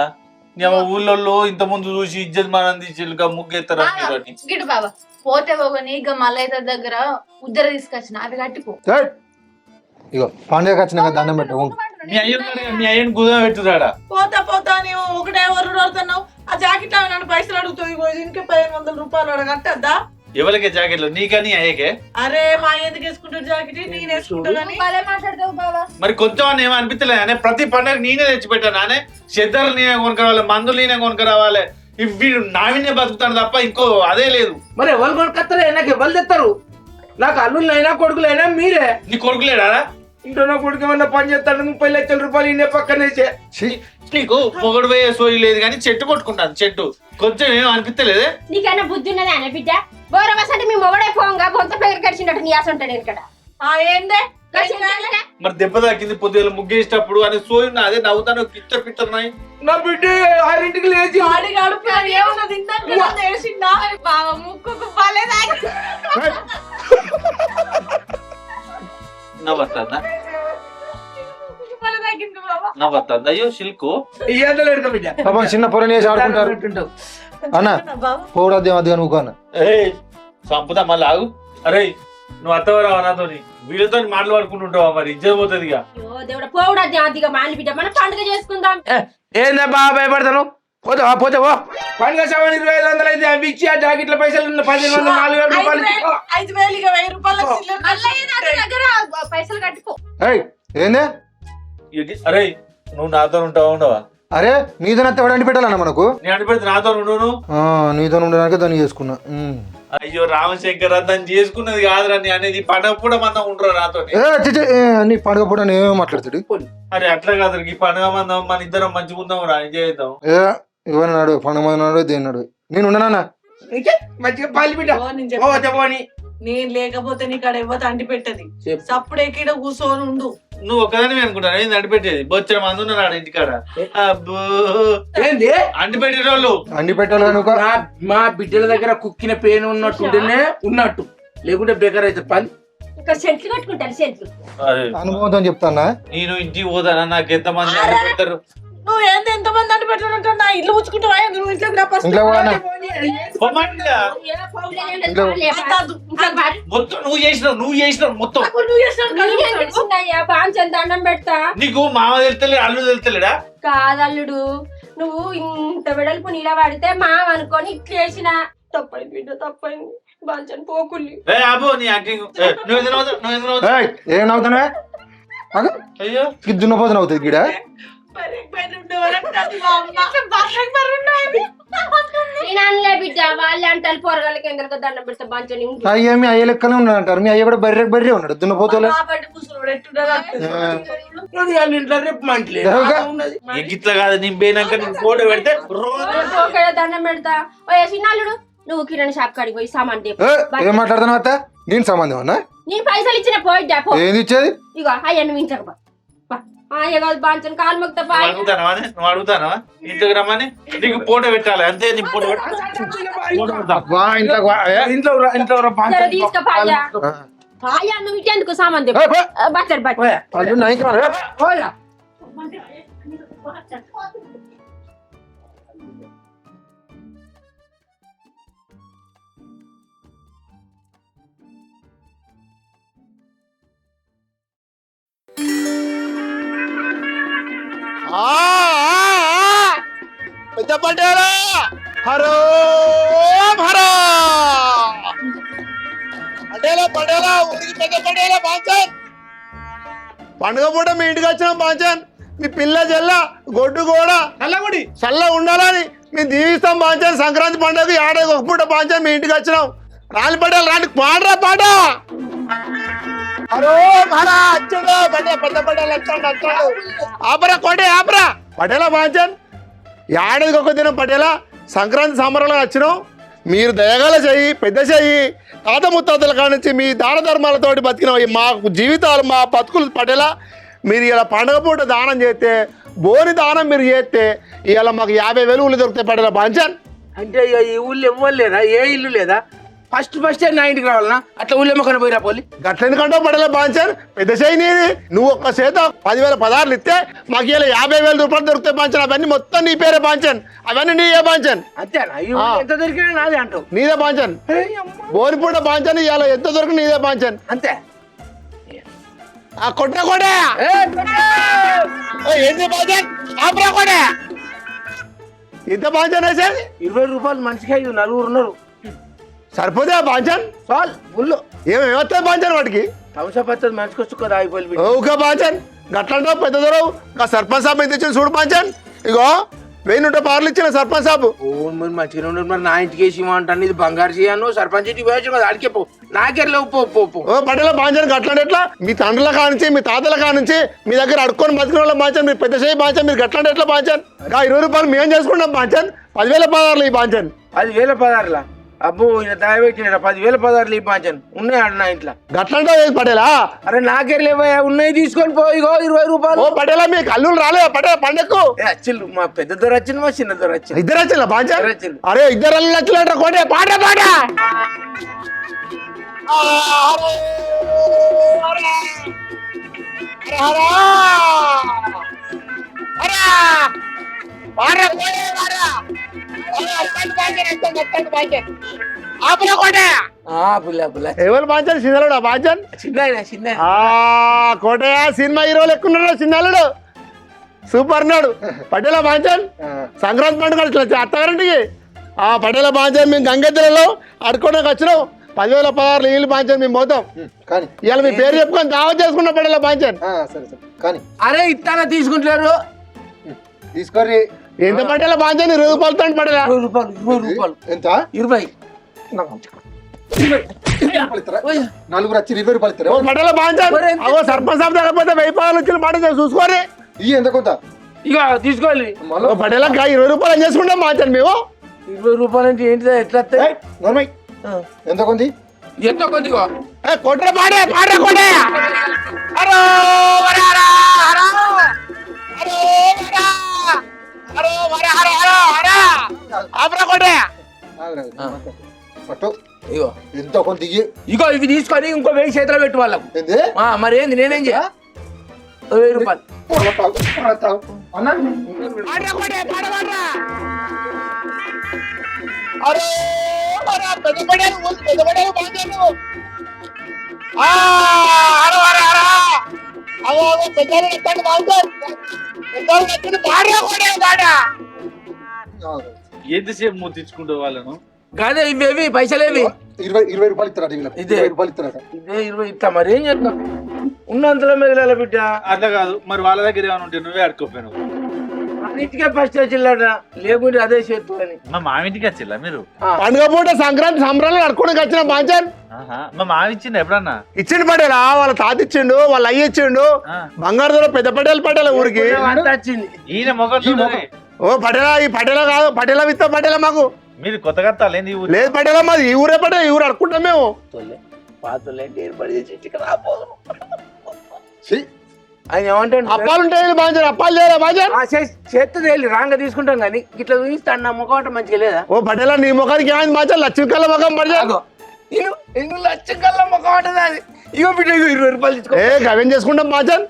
[SPEAKER 3] నీ ఊళ్ళో ఇంత ముందు చూసి ఇజ్జత్ మానంది చిలుక ముగ్గెత్తారా
[SPEAKER 6] గిడు బాబా పోతే పోగని ఇక మల్లయ్య దగ్గర ఉద్దర తీసుకొచ్చిన అవి కట్టిపో
[SPEAKER 7] ఇగో పండుగ వచ్చినాక దండం పెట్టు
[SPEAKER 3] మీ అయ్యని గుదా పెట్టురాడా
[SPEAKER 2] పోతా పోతా నీవు ఒకటే వరుడు అడుగుతున్నావు ఆ జాకెట్ అవి నన్ను పైసలు అడుగుతుంది దీనికి 1500 రూపాయలు అడగట్టద్దా
[SPEAKER 3] ఎవరికే జాకెట్లు నీకని అయ్యకే
[SPEAKER 2] అరే మా ఎందుకు వేసుకుంటారు జాకెట్ నేను వేసుకుంటా
[SPEAKER 6] మాట్లాడతావు బాబా
[SPEAKER 3] మరి కొంచెం అని ఏమో అనిపించలేదు అనే ప్రతి పండుగ నేనే తెచ్చిపెట్టాను నానే చెద్దరు నేనే కొనుక్కరావాలి మందులు నేనే కొనుక్కరావాలి వీడు నావినే బతుకుతాను తప్ప ఇంకో అదే లేదు
[SPEAKER 1] మరి ఎవరు కొనుక్కొస్తారే నాకు ఎవరు తెస్తారు నాకు అల్లుళ్ళైనా కొడుకులైనా మీరే
[SPEAKER 3] నీ కొడుకులేడా
[SPEAKER 1] ఇంట్లో నా కొడుకు ఏమన్నా పని చేస్తాడు 30 లక్షల రూపాయలు ఇన్నే పక్కనేసే
[SPEAKER 3] నీకు పొగడు పోయే సోయి లేదు కానీ చెట్టు కొట్టుకుంటాను చెట్టు కొంచెం ఏం అనిపించలేదే
[SPEAKER 8] నీకైనా బుద్ధి ఉన్నది అనే బిడ్డ గౌరవసంటే మీ మొగడే పోంగా గొంత పేరు కడిచినట్టు నీ ఆశ ఇక్కడ
[SPEAKER 2] ఏందే
[SPEAKER 3] మరి దెబ్బ తాకింది పొద్దున ముగ్గేసేటప్పుడు అని సోయి ఉన్నా అదే నవ్వుతాను పిత్తర్
[SPEAKER 1] నా బిడ్డ 6ంటికి లేచి
[SPEAKER 2] ఏమన్నది వేసిందా
[SPEAKER 6] బాబా ముక్కు బాలేదా
[SPEAKER 3] నవ్వుతుందా నవ్వుతుంది అయ్యో సిల్కు
[SPEAKER 1] ఇయ్యలేడు బిడ్డ
[SPEAKER 7] పాపం చిన్న పొరని వేసి ఆడుకుంటారు అన్న పోవడద్దేం అది అనుకో అన్న
[SPEAKER 3] సంపుతా మళ్ళీ ఆగు అరే నువ్వు అత్తవరావా నాతో వీళ్ళతో మాట్లాడుకుంటుంటావా మరి ఇజ్జత్ పోతుంది ఇక
[SPEAKER 8] దేవుడు పోవడద్దే అదిగా మాలి బిడ్డ మనం పండుగ చేసుకుందాం
[SPEAKER 1] ఏందా బాగా భయపడతాను పోతావా పోతావా పండుగ సామాన్ 2500 అయితే అవి ఇచ్చి ఆ జాకెట్ల పైసలు 1500 4000 రూపాయలు
[SPEAKER 2] 5000 ఇక 1000 రూపాయలు
[SPEAKER 6] దగ్గర పైసలు కట్టుకో
[SPEAKER 7] ఏందే
[SPEAKER 3] అరే నువ్వు నాతో ఉంటావా ఉండవా
[SPEAKER 7] అరే నీతో ఎవడంటి పెట్టాలన్న మనకు
[SPEAKER 3] నేను అనిపెడితే నాతో ఉండు
[SPEAKER 7] నీతో ఉండడానికి దాన్ని చేసుకున్నా
[SPEAKER 3] అయ్యో రామశంకర్ దాన్ని చేసుకున్నది కాదురా నీ అనేది పండగ కూడా మనం ఉండరా నాతో
[SPEAKER 7] నీ పండుగ పూట నేనేమో మాట్లాడుతాడు
[SPEAKER 3] అరే అట్లా కాదు ఈ పండుగ మందం మన ఇద్దరం మంచిగా ఉందాం రా ఎంజాయ్ చేద్దాం
[SPEAKER 7] ఎవరన్నాడు పండుగ మంది నాడు దేన్నాడు నేను ఉండనా
[SPEAKER 1] మంచిగా పాలి బిడ్డ పోని
[SPEAKER 2] నేను లేకపోతే నీకు అక్కడ ఇవ్వత అంటి పెట్టది సప్పుడు ఎక్కడ కూర్చొని ఉండు
[SPEAKER 3] నువ్వు ఒకదాని అనుకుంటాను ఏంది అంటిపెట్టేది బొచ్చర మంది ఉన్నాడు ఇంటికాడ అబ్బో
[SPEAKER 1] ఏంది
[SPEAKER 3] అంటిపెట్టేటోళ్ళు
[SPEAKER 7] అండి పెట్టాలి
[SPEAKER 1] మా బిడ్డల దగ్గర కుక్కిన పేను ఉన్నట్టుంటేనే ఉన్నట్టు లేకుంటే బేకర్ అయితే పని
[SPEAKER 8] ఇక్కడ సెంట్లు కట్టుకుంటారు సెంట్లు
[SPEAKER 7] అనుభవంతో చెప్తానా
[SPEAKER 3] నేను ఇంటికి పోతానా నాకు ఎంత మంది అంటిపెడతారు
[SPEAKER 2] నువ్వు ఏంది ఎంతమంది అంటి పెట్టాలంటే నా ఇల్లు ఉచ్చుకుంటావా నువ్వు
[SPEAKER 7] ఇంట్లో పోనా
[SPEAKER 3] మొత్తం నువ్వు చేసినావు మొత్తం
[SPEAKER 8] దండం పెడతా
[SPEAKER 3] నీకు మామ తెలుతలే అల్లు తెలుతలేడా
[SPEAKER 8] కాదల్లుడు నువ్వు ఇంత వెడల్పు నిలబడితే మామ అనుకొని ఇట్లా చేసిన తప్పైంది బిడ్డ తప్పైంది బాంచని పోకుల్లి
[SPEAKER 3] అబ్బో నీ యాక్టింగ్
[SPEAKER 7] ఏం నవ్వుతానే
[SPEAKER 3] అయ్యో
[SPEAKER 7] దున్నపోతు నవ్వుతుంది గిడ
[SPEAKER 8] నేను అనలే బిడ్డ వాళ్ళే అంటారు పొరగాళ్ళకి ఎందుకు దండం పెడతా బాంచని
[SPEAKER 7] అయ్యేమి అయ్యే లెక్కనే ఉన్నాడు అంటారు మీ అయ్య కూడా బర్రె ఉన్నాడు దున్నపోతులే
[SPEAKER 1] ఇంట్లో రేపు మంటలే
[SPEAKER 3] ఇట్లా కాదు నేను పోయినాక నీకు ఫోటో పెడితే
[SPEAKER 8] దండం పెడతా ఓ చిన్నాళ్ళుడు నువ్వు కిరణ్ షాప్ కాడికి పోయి సామాన్
[SPEAKER 7] ఏం మాట్లాడుతున్నావు అత్త నేను సంబంధం అన్నా
[SPEAKER 8] నేను పైసలు ఇచ్చిన పోయిద్దా
[SPEAKER 7] ఏంది ఇచ్చేది
[SPEAKER 8] ఇగో అయ్యా నువ్వు ఇంచకపో బాంచన్ కాలు మొక్త
[SPEAKER 3] నువ్వు అడుగుతానా ఇంట్లోకి రమ్మని నీకు ఫోటో పెట్టాలి అంతే నీ ఫోటో
[SPEAKER 8] తీసుకుపోయా నువ్వు ఇటెందుకు సామాన్ బచ్చర్
[SPEAKER 5] పెద్ద పటేలా హరో హరో పటేలా పటేలా ఊరికి పెద్ద పటేలా బాంచన్ పండుగ పూట మీ ఇంటికి వచ్చినాం బాంచన్ మీ పిల్ల జల్ల గొడ్డు కూడా చల్ల ఉండాలని మేము దీవిస్తాం బాంచన్ సంక్రాంతి పండుగ ఏడాది ఒక పూట బాంచన్ మీ ఇంటికి వచ్చినాం రాలి పటేలు రాని పాడరా పాట హరో హరా అచ్చుడు పెద్ద పటేలు వచ్చాడు ఆపరా కోటే ఆపరా పటేలా బాంచన్ ఏడాదికి ఒక దినం పటేలా సంక్రాంతి సంబరాలు వచ్చినాం మీరు దయగాల చెయ్యి పెద్ద చెయ్యి తాత ముత్తాతల కాడ నుంచి మీ దాన ధర్మాలతోటి బతికిన మా జీవితాలు మా బతుకులు పటేలా మీరు ఇలా పండుగ పూట దానం చేస్తే బోరి దానం మీరు చేస్తే ఇవాళ మాకు 50,000 ఊళ్ళు దొరుకుతాయి పటేలా బాంచన్
[SPEAKER 1] అంటే ఇక ఈ ఊళ్ళో ఎవ్వరు లేదా ఏ ఇల్లు లేదా ఫస్ట్ నా ఇంటికి రావాలన్నా అట్లా ఊళ్ళో మొక్కన పోయిరా పోలి
[SPEAKER 5] గట్ల ఎందుకంటే పటేలా బాంచన్ పెద్ద చెయ్యి నీది నువ్వు ఒక్క చేత 10,000 పదార్లు ఇస్తే మాకు ఇలా 50,000 రూపాయలు దొరుకుతాయి బాంచన్ అవన్నీ మొత్తం నీ పేరే బాంచన్ అవన్నీ నీయే బాంచన్
[SPEAKER 1] అంతేనా ఈ ఊళ్ళో ఎంత దొరికినా నాదే అంటావు
[SPEAKER 5] నీదే బాంచన్ బోరిపూట బాంచన్ ఇవాళ ఎంత దొరికి నీదే బాంచన్
[SPEAKER 1] అంతే
[SPEAKER 5] ఆ కొట్ట కూడా ఏంటి బాంచన్ ఆపరా కూడా ఎంత బాంచన్ వేసేది
[SPEAKER 1] 20 రూపాయలు మనిషికి 5 నలుగురు ఉన్నారు
[SPEAKER 5] సరిపోతే బాంచన్
[SPEAKER 1] చాలు ఊళ్ళో
[SPEAKER 5] ఏమేమొస్తాయి బాంచన్ వాటికి
[SPEAKER 1] అంశపత్రం మనిషికి వచ్చి కదా అయిపోయి
[SPEAKER 5] ఓకే బాంచన్ గట్లంటావు పెద్ద దొరవు సర్పంచ్ సాబ్ ఎంత ఇచ్చిన చూడు బాంచన్ ఇగో 1000 పార్లు ఇచ్చిన సర్పంచ్ సాబు
[SPEAKER 1] మరి మంచిగా ఉండదు మరి నా ఇంటికి వేసి ఇవ్వమంటాను ఇది బంగారు చేయను సర్పంచ్ ఇంటికి పోయచ్చు కదా అడిగే పో నాకే లేవు పో
[SPEAKER 5] ఓ పటేల బాంచన్ గట్లాంటి ఎట్లా మీ తండ్రుల కానుంచి మీ తాతల కానుంచి మీ దగ్గర అడుక్కొని బతికిన వాళ్ళ బాంచన్ మీరు పెద్ద చేయి బాంచన్ మీరు గట్లాంటి ఎట్లా బాంచన్ 20 రూపాయలు మేము చేసుకుంటాం బాంచన్ 10,000 పదార్లు ఈ బాంచన్
[SPEAKER 1] 10,000 పదార్లా అబ్బో ఈయన దాయబెట్టిన 10,000 పదార్లు ఈ బాంచన్ ఉన్నాయి ఆడ నా ఇంట్లో
[SPEAKER 5] గట్లంటా పటేలా
[SPEAKER 1] అరే నాకే లేవయ్యా ఉన్నాయి తీసుకొని పో ఇగో 20 రూపాయలు
[SPEAKER 5] ఓ పటేలా మీకు అల్లులు రాలేదా పటేల పండక్కు
[SPEAKER 1] వచ్చిండు మా పెద్ద దొర వచ్చింది మా చిన్న దొర వచ్చింది
[SPEAKER 5] ఇద్దరు వచ్చిందా బాంచన్
[SPEAKER 1] ఇద్దరు వచ్చిండ్రు.
[SPEAKER 5] అరే ఇద్దరు అల్లులు వచ్చినట్టు కోటే పాట పాట ఎవరు బాంచన్ సిన్నలుడా బాంచన్
[SPEAKER 1] చిన్న
[SPEAKER 5] కోటయ్య సినిమా హీరోలు ఎక్కున్నాడు చిన్నల్లుడు సూపర్ నాడు పటేల బాంచన్ సంక్రాంతి పండుగ అత్తగారింటికి పటేల బాంచన్ మేము గంగెద్దలలో అడుకోవడానికి వచ్చినాం 10,000 పదార్లు నీళ్ళు బాంచన్ మేము పోతాం
[SPEAKER 7] కానీ
[SPEAKER 5] ఇవాళ మీ పేరు చెప్పుకొని దావత్ చేసుకున్నాం పటేల బాంచన్
[SPEAKER 7] సరే సరే కానీ
[SPEAKER 1] అరే ఇస్తానా తీసుకుంటారు
[SPEAKER 7] తీసుకోరి
[SPEAKER 5] ఎంత పటేల బాంచన్ 20 రూపాయలతో పటేల
[SPEAKER 1] 20 రూపాయలు
[SPEAKER 7] ఎంత
[SPEAKER 1] 20
[SPEAKER 7] నలుగురు వచ్చి 20 రూపాయలు ఇస్తారు
[SPEAKER 5] ఓ పటేల బాంచన్ అగో సర్పంచ్ సాబ్ తగ్గపోతే 1000 పదార్లు వచ్చిన మాట చూసుకోరి
[SPEAKER 7] ఇవి ఎంత కొంత
[SPEAKER 1] ఇక తీసుకోవాలి
[SPEAKER 5] ఓ పటేల 20 రూపాయలు ఏం చేసుకుంటాం బాంచన్ మేము
[SPEAKER 1] 20 రూపాయలు అంటే ఏంటిదా ఎట్లా వస్తాయి?
[SPEAKER 7] నోర్మై ఎంత కొంది
[SPEAKER 1] ఎంత కొద్దిగా
[SPEAKER 5] కొట్ర పాడే పాడే కొట్టే అరో వరారా హరో అరో వరా అరో వరా హరో హరో హరా ఆపరా కొట్టే
[SPEAKER 7] పట్టు
[SPEAKER 1] ఇగో
[SPEAKER 7] ఎంత కొంత ఇయ్యి
[SPEAKER 1] ఇగో ఇవి తీసుకొని ఇంకో 1000 చేతిలో పెట్టు వాళ్ళకు
[SPEAKER 7] ఏంది
[SPEAKER 1] మరి ఏంది నేనేం చేయ 1000 రూపాయలు
[SPEAKER 7] అన్నా
[SPEAKER 5] పాడరా కొట్టే పాడరా అరే వరా పెద్ద పడేలు బాంచను హరో హరా హరా అవో పెద్దలు ఎక్కడ బాంచన్ పెద్దలు ఎక్కడ పాడరా కొట్టే పాడా
[SPEAKER 3] ఎంతసేపు ముద్దించుకుంటూ వాళ్ళను
[SPEAKER 1] కాదే ఇవేవి పైసలేవి
[SPEAKER 7] 20 రూపాయలు ఇస్తారట
[SPEAKER 1] ఇదే.
[SPEAKER 7] 20 రూపాయలు ఇస్తారట
[SPEAKER 1] ఇదే 20 ఇస్తా మరి ఏం చేద్దాం ఉన్నంతలో మెదలాల బిడ్డ
[SPEAKER 3] అట్లా కాదు మరి వాళ్ళ దగ్గర ఏమైనా ఉంటే నువ్వే అడుకోపోయావు
[SPEAKER 1] అన్నిటికే ఫస్ట్ వచ్చిల్లట లేకుంటే అదే చేస్తూ అని
[SPEAKER 3] మా మామింటికి వచ్చిల్లా మీరు
[SPEAKER 5] పండుగ పూట సంక్రాంతి సంబరాలు నడుకోవడానికి వచ్చిన బాంచన్
[SPEAKER 3] మా మామి ఇచ్చిండు ఎప్పుడన్నా
[SPEAKER 5] ఇచ్చిండు పటేలా వాళ్ళ తాత ఇచ్చిండు వాళ్ళ అయ్య ఇచ్చిండు బంగారు దొర పెద్ద పటేలు పటేల ఊరికి
[SPEAKER 1] అంత వచ్చింది
[SPEAKER 3] ఈయన మొగం
[SPEAKER 5] ఓ పటేలా ఈ పటేలా కాదు పటేలా విత్త పటేలా మాకు
[SPEAKER 3] మీరు కొత్తగా తాలేంది ఈ ఊరు
[SPEAKER 5] లేదు పటేలా మాది ఈ ఊరే పటేలా ఈ ఊరు అడుకుంటాం మేము
[SPEAKER 1] పాతలేంటి ఏర్పడి చేసి ఇంటికి రాపోదు ఆయన ఏమంటాడు
[SPEAKER 5] అప్పాలు ఉంటాయి బాంచన్, అప్పాలు చేయరా బాంచన్?
[SPEAKER 1] చేస్తుంది వెళ్ళి రాంగ తీసుకుంటాం కానీ ఇట్లా చూపిస్తాను నా ముఖం మంచిగా లేదా?
[SPEAKER 5] ఓ పటేలా నీ ముఖానికి ఏమైంది బాంచన్? లక్ష్మీ కళ్ళ ముఖం పడిచాను.
[SPEAKER 1] ఇల్లు లక్ష కల్లా ముఖం ఉంటుంది అది. ఇగో బిడ్డ 20 రూపాయలు తీసుకో.
[SPEAKER 5] ఏ గవేం చేసుకుంటాం బాంచన్?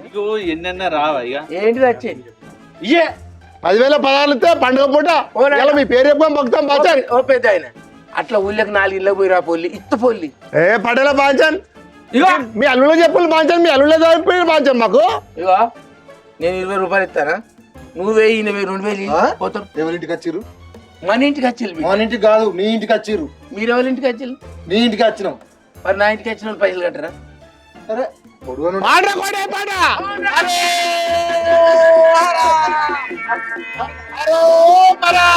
[SPEAKER 3] నీకు ఎన్నెన్న రావా ఇక
[SPEAKER 1] ఏంటిది వచ్చేది?
[SPEAKER 3] ఇయే
[SPEAKER 5] 10,000 16 ఇస్తే పండుగ పూట ఇలా మీ పేరు చెప్పుకొని మొక్కుతాం బాంచన్.
[SPEAKER 1] ఓ పెద్ద ఆయన అట్లా ఊళ్ళకి 4 ఇళ్ళకి పోయి రా పొల్లి ఇత్త పొల్లి.
[SPEAKER 5] ఏ పటేలా బాంచన్,
[SPEAKER 1] ఇగో
[SPEAKER 5] మీ అల్లులో చెప్పులు బాంచన్, మీ అల్లులో చదివిపోయి బాంచన్ మాకు.
[SPEAKER 1] ఇగో నేను 20 రూపాయలు ఇస్తానా, నువ్వు 1000 2000 పోతారు.
[SPEAKER 7] ఎవరింటికి వచ్చిర్రు?
[SPEAKER 1] మన ఇంటికి వచ్చి
[SPEAKER 7] మన ఇంటికి కాదు, నీ ఇంటికి వచ్చిర్రు.
[SPEAKER 1] మీరు ఎవరి ఇంటికి వచ్చి?
[SPEAKER 7] నీ ఇంటికి వచ్చినాం.
[SPEAKER 1] మరి నా ఇంటికి వచ్చిన వాళ్ళు పైసలు కట్టరా?
[SPEAKER 7] సరే పొడుగను
[SPEAKER 5] పాడరా కోడే పాడ. అరే అరో మరా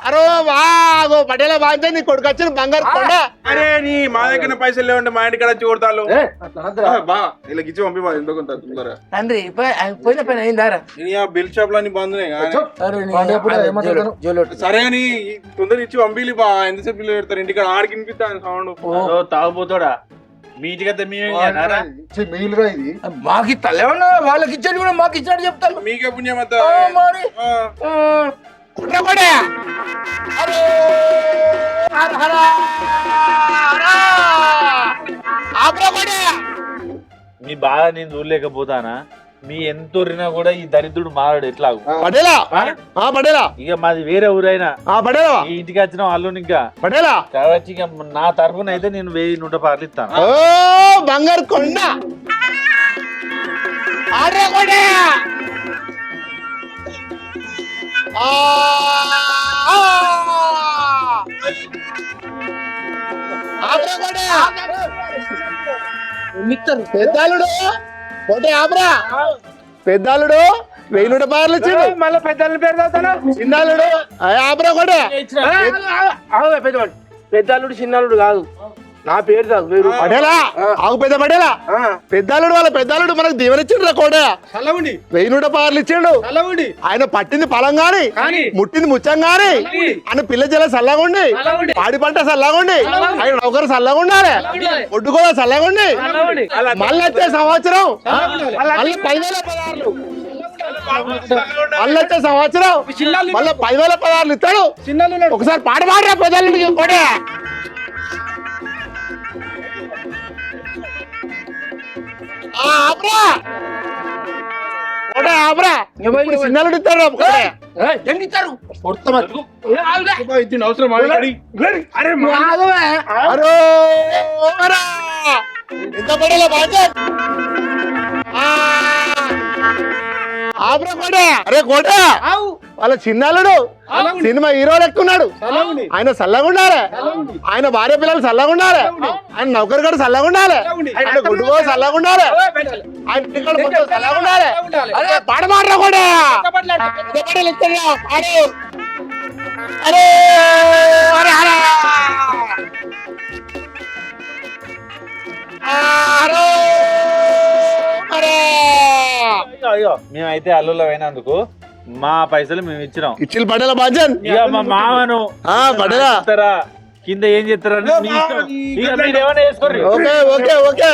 [SPEAKER 5] అరో వాగో పటేలా బాంచన్, నీ కొడుకు వచ్చిన బంగారు కొండ.
[SPEAKER 9] అరే నీ మా దగ్గర పైసలు లేవంటే మా ఇంటికి వచ్చి కొడతాను బా ఇలా ఇచ్చి పంపి ఎందుకు కొంత తొందరగా.
[SPEAKER 1] తండ్రి పోయిన పని అయిందారా?
[SPEAKER 9] బిల్ షాప్ లో అన్ని బంద్
[SPEAKER 1] జోలోటు
[SPEAKER 9] సరే అని తొందర ఇచ్చి పంపిలి బా. ఎంతసేపు బిల్లు పెడతారు ఇంటికి ఆడికి వినిపిస్తాను సౌండ్.
[SPEAKER 3] తాగుపోతాడా? మీ ఇంటికి అయితే మేమే ఇయ్యాలా?
[SPEAKER 7] మీలురా ఇది.
[SPEAKER 1] మాకు ఇస్తలేమన్నా, వాళ్ళకి ఇచ్చాడు కూడా మాకు ఇచ్చినట్టు చెప్తాను.
[SPEAKER 9] మీకే పుణ్యం అంత.
[SPEAKER 1] మరి కుట్ర కొడే. అరే హర హర హర. ఆపరా కొడే.
[SPEAKER 3] మీ బాధ నేను చూడలేకపోతానా? మీ ఎంత ఉరినా కూడా ఈ దరిద్రుడు మారాడు ఎట్లాగు.
[SPEAKER 5] పటేలా పటేలా
[SPEAKER 3] ఇక మాది వేరే ఊరైనా
[SPEAKER 5] పటేలా
[SPEAKER 3] ఈ ఇంటికి వచ్చిన వాళ్ళు ఇంకా
[SPEAKER 5] పటేలా
[SPEAKER 3] కాబట్టి ఇక నా తరఫున అయితే నేను 1100 ఇస్తాను.
[SPEAKER 5] ఓ బంగారు కొండ. ఆడరా కొడే. పెద్దాలుడు కోటే ఆపరా. పెద్దాలుడు 1000 రూపాయలు ఇచ్చిండు.
[SPEAKER 1] మళ్ళీ పెద్దల పేరు చదువుతాను.
[SPEAKER 5] చిన్నాలుడు ఆపరా కోటే.
[SPEAKER 1] పెద్దవాడు పెద్దల్లుడు చిన్నల్లుడు కాదు, నా పేరు కాదు.
[SPEAKER 5] పడేలా ఆగు పెద్ద పడేలా. పెద్దాలుడు వాళ్ళ పెద్దాలుడు మనకు దీవెనిచ్చిండు రా కోటే. 1000 రూపాయలు ఇచ్చిండు. ఆయన పట్టింది పొలం గాని, ముట్టింది ముచ్చం గాని, ఆయన పిల్ల జల సల్లగుండి, పాడి పంట సల్లగుండి, ఆయన నౌకరు సల్లగుండాలి, ఒడ్డు కూడా సల్లగుండి. మళ్ళీ వచ్చే సంవత్సరం మళ్ళీ 10,000 పదార్లు, మళ్ళీ వచ్చే సంవత్సరం మళ్ళీ 10,000 పదార్లు ఇస్తాడు. ఒకసారి పాట పాడరా పెద్దల్లుడికి కోటే. చిన్నలుడు ఇస్తాడు.
[SPEAKER 9] అవసరం
[SPEAKER 5] ఎంత పడేలా బాగా. అరే కోట వాళ్ళ చిన్నాలుడు సినిమా హీరో లెక్కున్నాడు. ఆయన చల్లగా ఉండాలి, ఆయన భార్య పిల్లలు చల్లగా ఉండాలి, ఆయన నౌకరు కూడా చల్లగా ఉండాలి, ఆయన గుడ్డు కూడా చల్లగా ఉండాలి, ఆయన పిల్లలు కొంచెం చల్లగా ఉండాలి. అరే పాడ మాడరా కూడా. అరే అరే అరే
[SPEAKER 3] అయ్యో మేమైతే అల్లులో అయినందుకు మా పైసలు మేము ఇచ్చినాం.
[SPEAKER 5] ఇచ్చిల్ పడేలా బాజన్.
[SPEAKER 3] ఇక మా మామను
[SPEAKER 5] పడేలా
[SPEAKER 3] ఇస్తారా కింద ఏం చేస్తారని మీ ఇష్టం. ఇక మీరు ఏమైనా చేసుకోండి.
[SPEAKER 5] ఓకే ఓకే ఓకే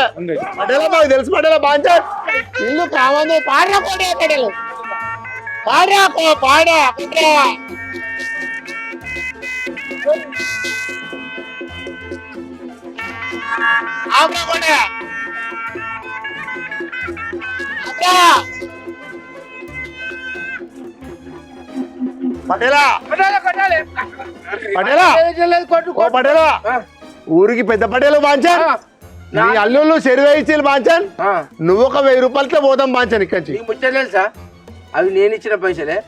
[SPEAKER 5] పడేలా మాకు తెలుసు పడేలా బాజన్. ఇల్లు కావాలి పాడరా పడే పడేలు పాడరా పాడా పటేలా పటేలా ఓ పటేలా ఊరికి పెద్ద పటేలు బాంచన్. నీ అల్లుళ్ళు చెరువు ఇచ్చి బాంచన్, నువ్వు ఒక 1000 రూపాయలతో పోదాం బాంచన్ ఇక్కడి.
[SPEAKER 1] ముచ్చట తెలుసా? అవి నేను ఇచ్చిన పైసలే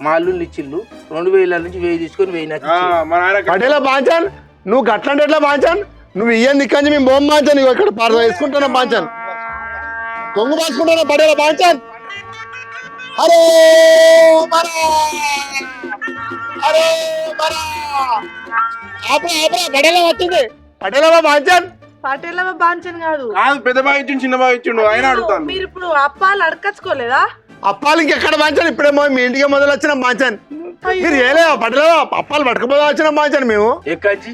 [SPEAKER 1] మా అల్లుళ్ళు ఇచ్చిళ్ళు. 2000 నుంచి 1000 తీసుకొని 1000
[SPEAKER 5] పటేలా బాంచన్. నువ్వు గట్లంటే ఎట్లా బాంచన్? నువ్వు ఇయ్యంది ఇక్కడి మేము బొమ్మ బాంచన్. ఇవ్వ ఇక్కడ పార్సల్ వేసుకుంటున్నా బాంచన్, కొంగు పాసుకుంటున్నా పటేలా బాంచన్. అరే అరే పటేలా వచ్చింది. పటేలా బాంచన్.
[SPEAKER 2] పాటేల బాంచన్ కాదు,
[SPEAKER 9] పెద్ద బాగా ఇచ్చిండు చిన్న బాగా ఇచ్చిండు ఆయన అడుగుతాను.
[SPEAKER 2] మీరు ఇప్పుడు అప్పాలు అడకచ్చుకోలేదా?
[SPEAKER 5] అప్పాలు ఇంకెక్కడ బాంచన్? ఇప్పుడేమో మీ ఇంటికి మొదలు వచ్చిన బాంచన్. మీరు ఏలే పటేలా అప్పాలు పట్టుకుపోదా వచ్చిన బాంచన్ మేము.
[SPEAKER 1] ఎక్కచ్చి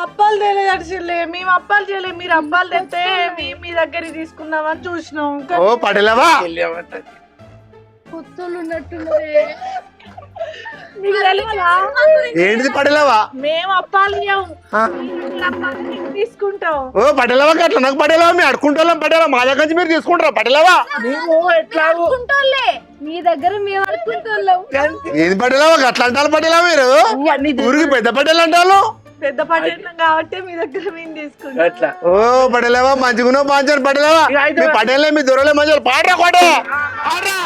[SPEAKER 2] అప్పాలు తేలేదు చెల్లె, మేము అప్పాలు చేయలేదు, మీరు అప్పాలు తెస్తే మేము మీ దగ్గరికి తీసుకుందామని చూసినాం.
[SPEAKER 5] ఓ పడేలవా
[SPEAKER 6] కొత్తలు ఉన్నట్టున్నదే.
[SPEAKER 2] మీకు తెలియదా?
[SPEAKER 5] ఏంటిది పడేలవా?
[SPEAKER 2] మేము అప్పాలు ఇయ్యం, తీసుకుంటాం.
[SPEAKER 5] ఓ పడేలవా అట్లా నాకు పడేలవా? మీ అడుకుంటాం పడేలా మా దగ్గర నుంచి మీరు తీసుకుంటారా పడేలవా?
[SPEAKER 2] మేము ఎట్లా
[SPEAKER 6] అనుకుంటోళ్ళే, మీ దగ్గర మేము అనుకుంటోళ్ళం.
[SPEAKER 5] ఏది పడేలవా అట్లా అంటారు పడేలా మీరు? ఊరికి పెద్ద పడేలు అంటారు.
[SPEAKER 2] పెద్ద పట్టణం కాబట్టి మీ దగ్గర మేము తీసుకుంటాం.
[SPEAKER 1] అట్లా
[SPEAKER 5] ఓ పడేలేవా మంచిగున్నావు మంచి పడేలేవా? మీ పడేలే మీ దొరలే మంచి పాడరా కోటే పాడరా.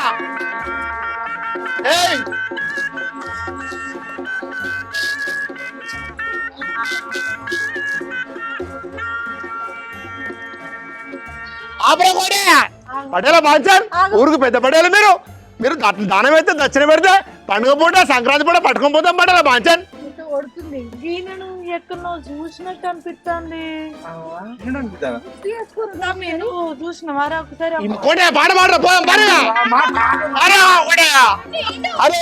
[SPEAKER 5] ఏయ్ ఆపరా కోటే పడేలా మాంచాన్ ఊరికి పెద్ద పడేలు మీరు. మీరు దానం అయితే దక్షిణ పెడితే పండుగ పూట సంక్రాంతి పూట పట్టుకొని పోతాం పడేలా మాంచాన్.
[SPEAKER 2] కొడుతుంది ఈయనను ఎక్కడో చూసినట్టు అనిపిస్తుంది. మీరు చూసినవారా ఒకసారి?
[SPEAKER 5] కోటే పాడ పాడరా పోదాం పాడరా పాడరా కోటే. అరే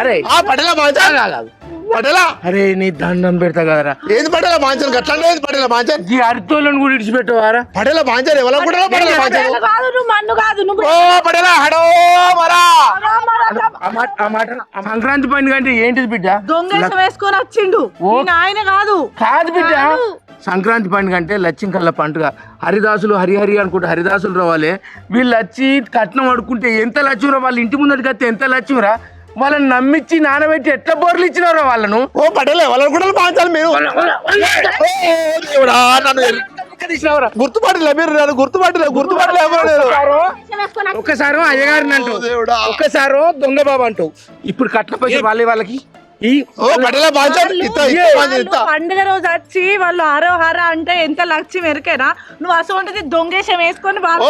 [SPEAKER 1] అరే
[SPEAKER 5] ఆ పడేలా మాంచాన్ పడేలా.
[SPEAKER 1] అరే నీ దండం పెడతా కదరా,
[SPEAKER 5] ఏది పడేలా మాంచాన్ గట్లా ఏది పడేలా మాంచాన్?
[SPEAKER 1] ఈ అరితోళ్ళని కూడా ఇడిచిపెట్టవారా?
[SPEAKER 5] పడేలా మాంచాన్ ఎవరు కూడా పడేలా మాంచాన్.
[SPEAKER 2] కాదు నువ్వు మన్ను కాదు, నువ్వు
[SPEAKER 5] ఓ పడేలా హడో మరా.
[SPEAKER 1] ఆ మాట సంక్రాంతి పండుగ అంటే ఏంటిది బిడ్డ?
[SPEAKER 2] దొంగేసం వేసుకొని వచ్చిండు ఆయన కాదు.
[SPEAKER 1] కాదు బిడ్డ, సంక్రాంతి పండుగ అంటే లచ్చింకల్ల పండుగ. హరిదాసులు హరిహరి అనుకుంటే హరిదాసులు రావాలి. వీళ్ళు వచ్చి కట్నం అడుకుంటే ఎంత లక్ష్యరా, వాళ్ళ ఇంటి ముందరికి వస్తే ఎంత లక్ష్యరా, వాళ్ళని నమ్మించి నానబెట్టి ఎట్లా బోర్లు ఇచ్చినారో వాళ్ళను.
[SPEAKER 5] ఓ పడేలా ఎవరు కూడా మాంచాలి మీరు. గుర్తుపట్టలే మీరు, గుర్తుపట్టలే
[SPEAKER 1] ఒక్కసారి అయ్యగారిని అంటావు, ఒక్కసారి దొంగ బాబు అంటావు. ఇప్పుడు కట్న పైసలు వాళ్ళకి
[SPEAKER 2] పండుగ రోజు వచ్చి వాళ్ళు హార అంటే ఎంత లక్ష్యం ఎరికేనా? నువ్వు అసలు దొంగేశం వేసుకొని వాళ్ళ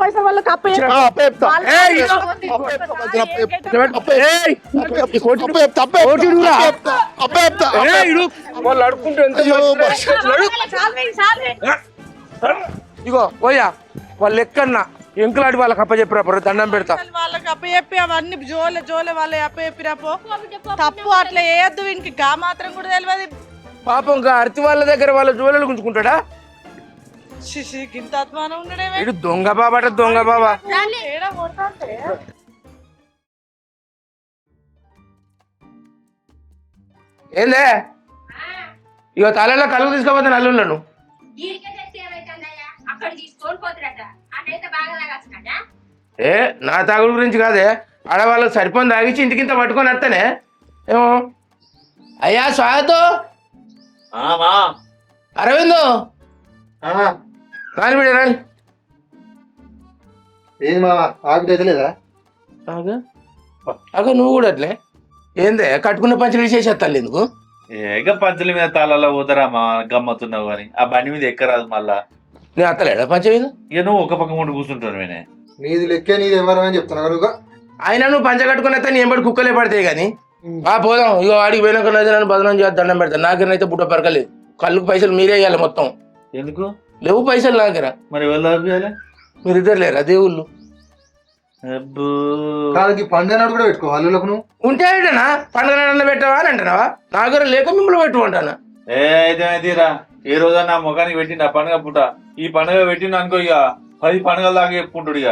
[SPEAKER 2] పైసలు వాళ్ళకి
[SPEAKER 1] వాళ్ళు అడుక్కుంటే ఎంత ఇగో పోయా వాళ్ళు ఎక్కడన్నా ఎంకులాడి వాళ్ళకి అప్పచెప్పిరా, దండం పెడతా.
[SPEAKER 2] వాళ్ళకి అప్పచెప్పి అవన్నీ జోలే వాళ్ళు అప్పచెప్పిరాపో. తప్పు అట్లా వేయద్దు, వీనికి గా మాత్రం కూడా తెలియదు.
[SPEAKER 1] పాపం ఇంకా అర్తి వాళ్ళ దగ్గర వాళ్ళ జోలలు గుంజుకుంటాడా?
[SPEAKER 2] శిశి గింత ఆత్మానం ఉండడే.
[SPEAKER 1] ఇటు దొంగ బాబాట దొంగ బాబా. ఏందే ఇక తలలో కలుగు తీసుకోపోతే నల్లుళ్ళను ఏ నా తాగుడు గురించి కాదే, ఆడవాళ్ళకి సరిపోని తాగించి ఇంటికింత పట్టుకొని వస్తానే ఏమో. అయ్యా స్వాగతం అరవిందు రాని బిడ్డ రాని.
[SPEAKER 7] ఏది మా ఆవిడ లేదా?
[SPEAKER 1] అగ నువ్వు కూడా అట్లే ఏందే కట్టుకున్న పంచలు చేసేస్తాను ఎందుకు?
[SPEAKER 3] ఏక పంచల మీద తాళాల పోతారా మా గమ్మతున్నావు కానీ ఆ బండి మీద ఎక్కరాదు మళ్ళా.
[SPEAKER 1] నేను అత్తలేడా పంచ మీద?
[SPEAKER 3] ఇక నువ్వు ఒక పక్క ముందు కూర్చుంటాను నేనే.
[SPEAKER 7] నీది లెక్కే నీది ఎవరని చెప్తున్నా.
[SPEAKER 1] ఆయన నువ్వు పంచ కట్టుకుని వస్తా నీ ఎంబడి కుక్కలే పడతాయి కానీ పోదాం. ఇగో ఆడికి పోయినాక నన్ను బదనం చేసి దండం పెడతాను. నాకేనైతే బుట్ట పరకలేదు, కళ్ళుకు పైసలు మీరే ఇవ్వాలి మొత్తం.
[SPEAKER 3] ఎందుకు
[SPEAKER 1] లేవు పైసలు నాకేరా?
[SPEAKER 3] మరి ఎవరు
[SPEAKER 1] మీరిద్దరు లేరా దేవుళ్ళు?
[SPEAKER 7] పండుగ నాడు కూడా పెట్టుకో అల్లులకు. నువ్వు
[SPEAKER 1] ఉంటే ఏంటనా పండుగ పెట్టావా అని అంటున్నావా? నా దగ్గర లేక మిమ్మల్ని పెట్టుకుంటానా?
[SPEAKER 3] తీరా ఏ రోజా నా ముఖానికి పెట్టిండు ఆ పండుగ పుట్ట. ఈ పండుగ పెట్టిండు అనుకో ఇక 10 పండుగల దాకా చెప్పుకుంటాడు. ఇక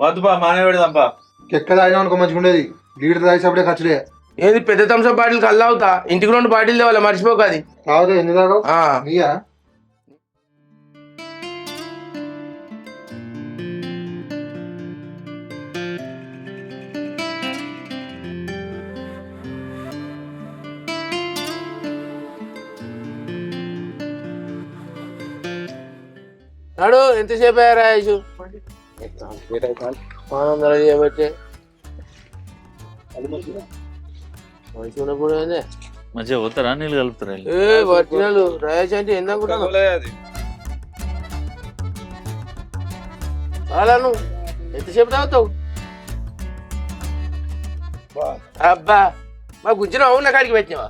[SPEAKER 3] వద్దుపా మానే పెడదాంపా.
[SPEAKER 7] ఎక్కడ తాగినా అనుకో మంచిగా ఉండేది. లీటర్ తాగేసప్పుడే ఖర్చులే.
[SPEAKER 1] ఏది పెద్ద థమ్స్అప్ బాటిల్ కళ్ళు అవుతా, ఇంటికి 2 బాటిల్ తేవాలి మర్చిపోక. అది
[SPEAKER 7] తాగుతా ఎన్ని తాగావు? నీయా?
[SPEAKER 1] నాడు ఎంతసేపు అయ్యారా రాజు? చేయబట్టే
[SPEAKER 3] మంచిగా పోతారా నీళ్ళు కలుపుతారా?
[SPEAKER 1] వర్జినల్ రాజు అంటే ఎందుకుంటాను అలా నువ్వు ఎంతసేపు తాగుతావు? అబ్బా మా గుజ్జున అవునా కాడికి పెట్టినావా?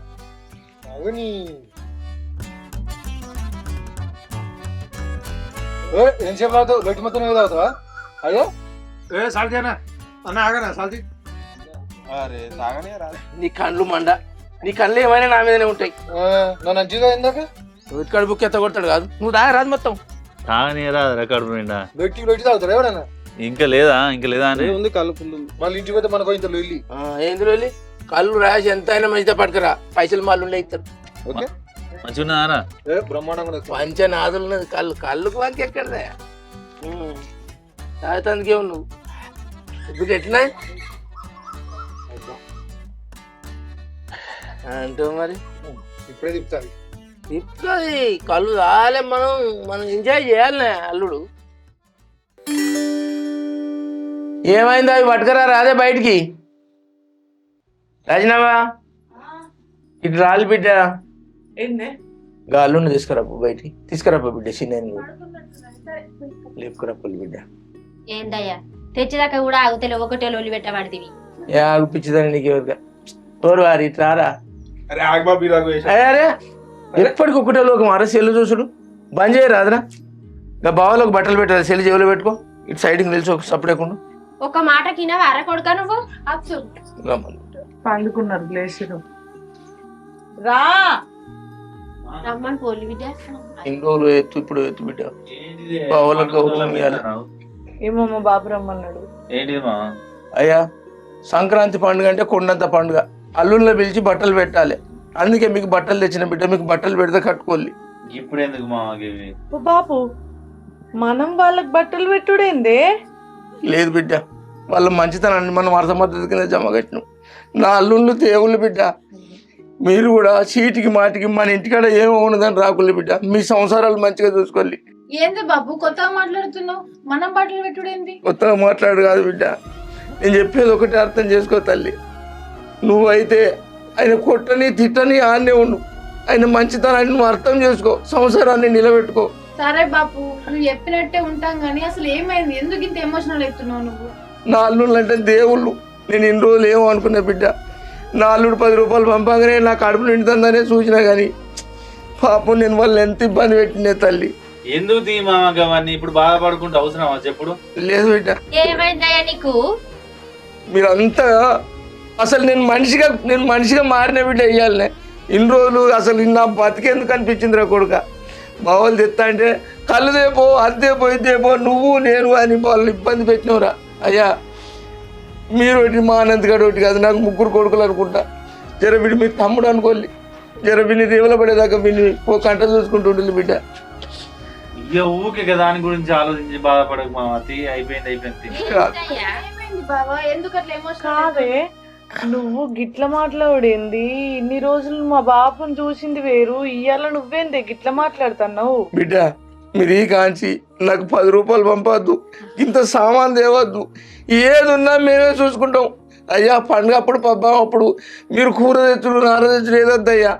[SPEAKER 7] ఎంతసేపు తాగుతావు? లొట్టి మొత్తం తాగుతావా? అయ్యో
[SPEAKER 9] సాల్తేనా అన్న ఆగరా సాల్తి అరే తాగనే రాదు
[SPEAKER 1] నీ కళ్ళు మండ, నీ కళ్ళు ఏమైనా నా మీదనే ఉంటాయి.
[SPEAKER 7] నా మంచిగా ఇందాక
[SPEAKER 1] ఇక్కడ బుక్ ఎత్త కొడతాడు కాదు, నువ్వు తాగ రాదు మొత్తం.
[SPEAKER 3] తాగనేరా కడుపు నిండా.
[SPEAKER 7] పెట్టి తాగుతారు ఎవడన్నా?
[SPEAKER 3] ఇంకా లేదా అని
[SPEAKER 9] ఉంది కళ్ళు ఫుల్
[SPEAKER 7] మళ్ళీ ఇంటికి పోతే మనకు ఇంత వెళ్ళి
[SPEAKER 1] ఏందులో వెళ్ళి కళ్ళు రాసి ఎంత అయినా మంచిగా పట్టుకురా, పైసలు మళ్ళీ ఉండే ఇస్తారు.
[SPEAKER 7] ఓకే
[SPEAKER 3] మంచిగా ఉన్నదారా?
[SPEAKER 7] బ్రహ్మాండంగా
[SPEAKER 1] పంచనాదులు ఉన్నది కళ్ళు, కళ్ళుకు వంక ఎక్కడదా తాగుతందుకే నువ్వు ఇప్పుడు ఎట్లా అంటే మరి
[SPEAKER 7] ఇప్పుడే తిప్పుతారు.
[SPEAKER 1] ఇప్పుడు కళ్ళు తాగాలి, మనం ఎంజాయ్ చేయాలి అల్లుడు. ఏమైంది అవి పట్టుకురా రాదే బయటికి. రాజీనామా ఇటు రాలి బిడ్డ, గాల్లుండి తీసుకురాపు బయటికి, తీసుకురాప బిడ్డ చిన్న లేపుకురాపలు బిడ్డ.
[SPEAKER 8] ఏందయ్యా తెచ్చేదాకా కూడా ఆగుతలే, ఒకటే లోలి పెట్టబడితివి.
[SPEAKER 1] ఏ ఆగిపించదని నీకు ఎవరిగా తోరు వారి ఇటు రారా.
[SPEAKER 9] అరే ఆగబాబు ఇలాగ
[SPEAKER 1] అరే ఎప్పటికి ఒకటే లోకం అరే సెల్లు చూసుడు బంద్ చేయరు రాదురా. ఇంకా బావలోకి బట్టలు పెట్టాలి, సెల్లు చెవులు పెట్టుకో, ఇటు సైడ్కి నిలిచి ఒక సపడేకుండా.
[SPEAKER 8] ఒక మాట కినా వార కొడుక నువ్వు
[SPEAKER 2] పండుకున్నారు ప్లేస్ రా
[SPEAKER 8] రమ్మని పోలి బిడ్డ.
[SPEAKER 1] ఇన్ని రోజులు ఎత్తు, ఇప్పుడు ఎత్తు బిడ్డ. బావలకు గౌరవం ఇవ్వాలి.
[SPEAKER 2] ఏమో మా బాబు రమ్మన్నాడు.
[SPEAKER 3] ఏంటిది మా
[SPEAKER 1] అయ్యా సంక్రాంతి పండుగ అంటే కొండంత పండుగ, అల్లుళ్ళని పిలిచి బట్టలు పెట్టాలి. అందుకే మీకు బట్టలు తెచ్చిన బిడ్డ, మీకు బట్టలు పెడితే కట్టుకోవాలి.
[SPEAKER 3] ఇప్పుడు ఎందుకు మా
[SPEAKER 2] ఓ బాబు మనం వాళ్ళకి బట్టలు పెట్టుడేందే?
[SPEAKER 1] లేదు బిడ్డ, వాళ్ళ మంచితనాన్ని మనం అర్థ మద్దతు కింద జమ కట్టినాం. నా అల్లుళ్ళు దేవుళ్ళు బిడ్డ, మీరు కూడా చీటికి మాటికి మన ఇంటికాడ ఏమో ఉన్నదని రాకుళ్ళు బిడ్డ, మీ సంసారాలు మంచిగా చూసుకోవాలి.
[SPEAKER 6] ఏంది బాబు కొత్తగా మాట్లాడుతున్నావు? మనం బట్టలు పెట్టుడేంది?
[SPEAKER 1] కొత్తగా మాట్లాడు కాదు బిడ్డ, నేను చెప్పేది ఒకటి అర్థం చేసుకో తల్లి. నువ్వైతే ఆయన కొట్టని తిట్టని ఆన్నే ఉండు, ఆయన మంచితనాన్ని నువ్వు అర్థం చేసుకో, సంసారాన్ని నిలబెట్టుకో.
[SPEAKER 6] సరే బాపు, నువ్వు చెప్పినట్టే ఉంటాం గానీ అసలు ఏమైంది? ఎందుకు ఇంత ఎమోషనల్ అవుతున్నావు నువ్వు?
[SPEAKER 1] నా అల్లుళ్ళు అంటే దేవుళ్ళు. నేను ఇన్ని రోజులు ఏమో అనుకున్నా బిడ్డ, నా అల్లుడు 10 రూపాయలు పంపగానే నా కడుపు నిండుతుందనే చూసినా కానీ పాపం నేను వాళ్ళు ఎంత ఇబ్బంది పెట్టినే తల్లి.
[SPEAKER 3] ఎందుకు తీ మామని ఇప్పుడు బాధపడుకుంటూ అవసరమా చెప్పుడు?
[SPEAKER 1] లేదు బిడ్డ,
[SPEAKER 8] ఏమైందయ్యా నీకు?
[SPEAKER 1] మీరంతా అసలు నేను మనిషిగా మారిన బిడ్డ అయ్యాలనే. ఇన్ని రోజులు అసలు నా బతికేందుకు అనిపించిందిరా కొడుక. బావలు తెస్తా అంటే కళ్ళు దేపో, అద్దేపో, ఇద్దేపో, నువ్వు నేను అని వాళ్ళు ఇబ్బంది పెట్టినవురా. అయ్యా మీరు ఒకటి, మా అనంతగాడు ఒకటి కాదు, నాకు 3 కొడుకులు అనుకుంటా. జర వీడి మీ తమ్ముడు అనుకోవాలి, జర విని రేవుల పడేదాకా విని ఓ కంట చూసుకుంటుంటుంది బిడ్డ.
[SPEAKER 3] ఇక ఊకే కదా దాని గురించి ఆలోచించి బాధపడకు మామతి, అయిపోయింది.
[SPEAKER 6] ఏమైంది బావా? ఎందుకు అట్లా ఎమోషనల్?
[SPEAKER 2] కాదే నువ్వు గిట్ల మాట్లాడేంది? ఇన్ని రోజులు మా బాపుని చూసింది వేరు, ఇయ్యాల నువ్వేంది గిట్ల మాట్లాడుతున్నావు?
[SPEAKER 1] బిడ్డ మీరు ఈ కాంచి నాకు 10 రూపాయలు పంపద్దు, ఇంత సామాన్ తేవద్దు, ఏది ఉన్నా మేమే చూసుకుంటాం. అయ్యా పండుగ అప్పుడు పబ్బం అప్పుడు మీరు కూర తెచ్చుడు నార తెచ్చుడు ఏదొద్దయ్యా.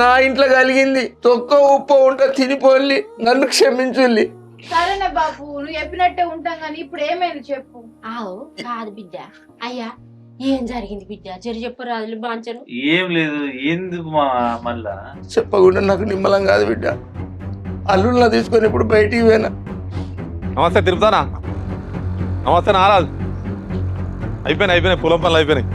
[SPEAKER 1] నా ఇంట్లో కలిగింది తొక్క ఉప్పు ఉంటే తినిపోల్లి, నన్ను క్షమించుల్లి.
[SPEAKER 6] సరేనా బాపు, నువ్వు చెప్పినట్టే ఉంటాం గానీ ఇప్పుడు ఏమైంది చెప్పు.
[SPEAKER 8] ఆవు కాదు బిడ్డ, అయ్యా ఏం జరిగింది బిడ్డ? చెప్పు రాజులు బాంచను.
[SPEAKER 3] ఏం లేదు, ఎందుకు మా మళ్ళా
[SPEAKER 1] చెప్పకుండా నాకు నిమ్మలం కాదు బిడ్డ. అల్లుళ్ళ తీసుకొని ఇప్పుడు బయటికి పోయినా.
[SPEAKER 9] నమస్తే తిరుపుతానా? నమస్తే నారాజు. అయిపోయినాయి పొలం పనులు అయిపోయినాయి.